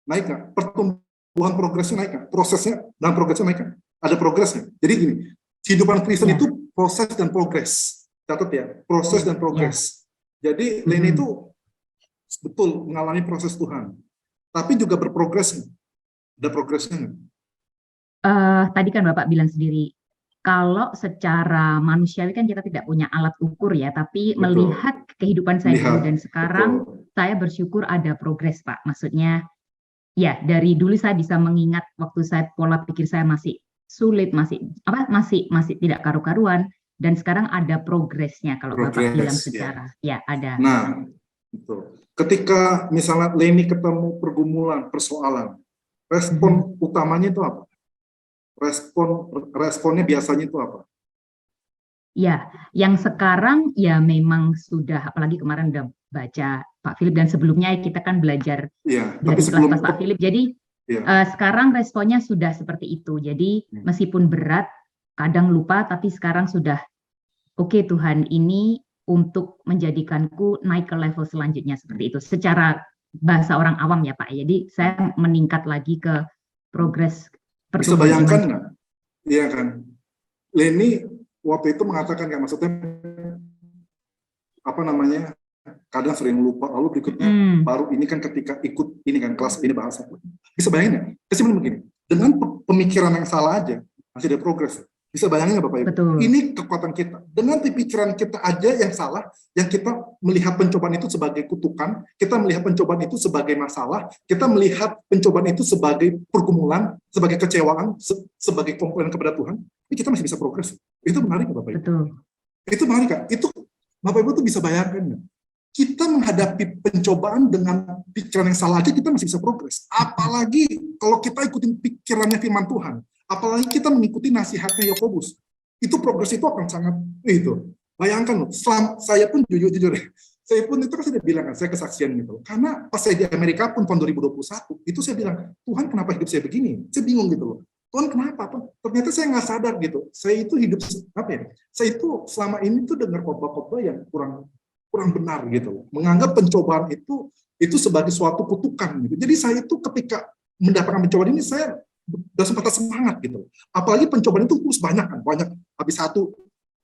S1: Naik nggak? Pertumbuhan progresnya naik nggak? Prosesnya dan progresnya naik nggak? Ada progresnya. Jadi gini, kehidupan Kristen itu proses dan progres. Catat ya, proses dan progres. Jadi Leni itu betul mengalami proses Tuhan. Tapi juga berprogres. Ada progresnya.
S4: Tadi kan Bapak bilang sendiri, kalau secara manusiawi kan kita tidak punya alat ukur ya, tapi melihat kehidupan saya dulu dan sekarang, saya bersyukur ada progres Pak. Maksudnya, ya dari dulu saya bisa mengingat waktu saya pola pikir saya masih sulit, masih tidak karu-karuan, dan sekarang ada progresnya kalau Bapak bilang secara ya ada.
S1: Nah, betul. Ketika misalnya Leni ketemu pergumulan, persoalan, respon utamanya itu apa? Responnya biasanya itu apa?
S4: Ya, yang sekarang ya memang sudah, apalagi kemarin udah baca Pak Philip dan sebelumnya kita kan belajar dari kelas Pak Philip, jadi sekarang responnya sudah seperti itu. Jadi meskipun berat, kadang lupa, tapi sekarang sudah oke, Tuhan ini untuk menjadikanku naik ke level selanjutnya seperti itu. Secara bahasa orang awam ya Pak. Jadi saya meningkat lagi ke progres.
S1: Bisa bayangkan nggak? Iya kan. Leni waktu itu mengatakan kan, maksudnya apa namanya? Kadang sering lupa, lalu berikutnya baru ini kan ketika ikut ini kan kelas ini bahasa. Bisa bayangin nggak? Kesimpulan begini, dengan pemikiran yang salah aja masih ada progres. Bisa bayangin nggak Bapak Ibu?
S4: Betul.
S1: Ini kekuatan kita. Dengan pikiran kita aja yang salah, yang kita melihat pencobaan itu sebagai kutukan, kita melihat pencobaan itu sebagai masalah, kita melihat pencobaan itu sebagai pergumulan, sebagai kecewaan, sebagai komponen kepada Tuhan, ini kita masih bisa progres. Itu menarik Bapak Ibu.
S4: Betul.
S1: Itu menarik Kak. Itu Bapak Ibu tuh bisa bayangkan nggak? Kita menghadapi pencobaan dengan pikiran yang salah aja kita masih bisa progres. Apalagi kalau kita ikutin pikirannya firman Tuhan. Apalagi kita mengikuti nasihatnya Yakobus. Itu progres itu akan sangat Bayangkan loh, saya pun jujur ya, saya pun itu kan sudah bilang kan, saya kesaksian gitu. Karena pas saya di Amerika pun tahun 2021, itu saya bilang, Tuhan kenapa hidup saya begini? Saya bingung gitu loh. Tuhan kenapa? Ternyata saya nggak sadar gitu. Saya itu hidup apa ya? Saya itu selama ini tuh dengar khotbah-khotbah yang kurang benar gitu loh. Menganggap pencobaan itu sebagai suatu kutukan gitu. Jadi saya itu ketika mendapatkan pencobaan ini saya udah sempat semangat gitu. Apalagi pencobaan itu terus banyak kan, banyak habis satu,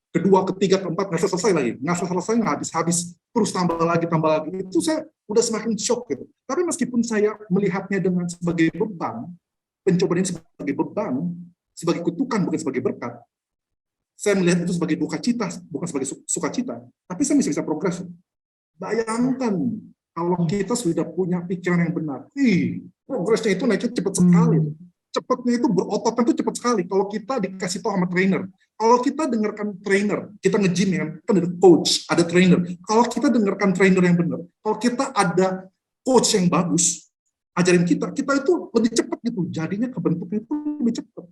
S1: kedua, ketiga, keempat, nggak selesai lagi, nggak habis, terus tambah lagi, itu saya udah semakin shock gitu. Tapi meskipun saya melihatnya dengan sebagai beban, pencobaan ini sebagai beban, sebagai kutukan, bukan sebagai berkat, saya melihat itu sebagai duka cita, bukan sebagai sukacita, tapi saya bisa progres. Bayangkan kalau kita sudah punya pikiran yang benar, progresnya itu naiknya cepat sekali. Cepatnya itu berototnya itu cepat sekali. Kalau kita dikasih tahu sama trainer, kalau kita dengarkan trainer, kita nge-gym ya, kan ada coach, ada trainer. Kalau kita dengarkan trainer yang benar, kalau kita ada coach yang bagus, ajarin kita itu lebih cepat gitu. Jadinya kebentuknya itu lebih cepat.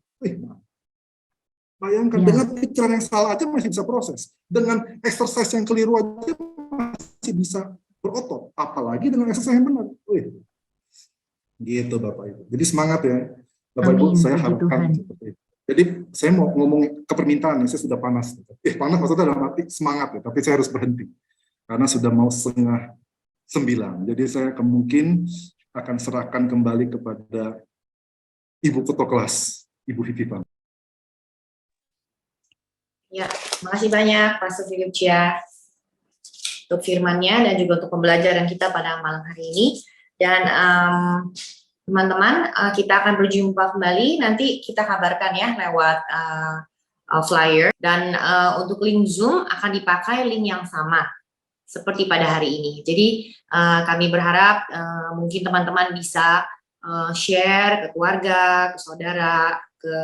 S1: Bayangkan dengan pikiran yang salah aja masih bisa proses. Dengan exercise yang keliru aja masih bisa berotot. Apalagi dengan exercise yang benar. Gitu Bapak Ibu. Jadi semangat ya. Bapak Ibu, saya harapkan seperti itu. Jadi saya mau ngomong ke permintaan, saya sudah panas. Panas maksudnya dalam arti semangat ya, tapi saya harus berhenti. Karena sudah mau 8:30. Jadi saya mungkin akan serahkan kembali kepada Ibu Ketua Kelas, Ibu Vivipa.
S12: Ya, makasih banyak Pastor Philip Chia untuk firman-Nya dan juga untuk pembelajaran kita pada malam hari ini. Dan teman-teman, kita akan berjumpa kembali, nanti kita kabarkan ya lewat flyer, dan untuk link Zoom akan dipakai link yang sama seperti pada hari ini. Jadi kami berharap mungkin teman-teman bisa share ke keluarga, ke saudara, ke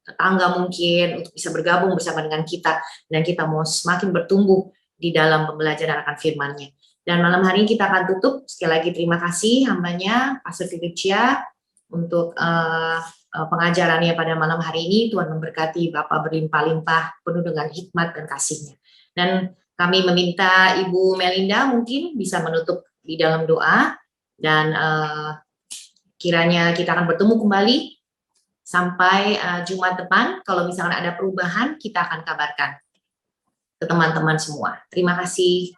S12: tetangga mungkin, untuk bisa bergabung bersama dengan kita, dan kita mau semakin bertumbuh di dalam pembelajaran akan firman-Nya. Dan malam hari ini kita akan tutup. Sekali lagi terima kasih hambanya Pastor Philip Chia untuk pengajarannya pada malam hari ini. Tuhan memberkati Bapak berlimpah-limpah penuh dengan hikmat dan kasih-Nya. Dan kami meminta Ibu Melinda mungkin bisa menutup di dalam doa, dan kiranya kita akan bertemu kembali sampai Jumat depan. Kalau misalnya ada perubahan, kita akan kabarkan ke teman-teman semua. Terima kasih.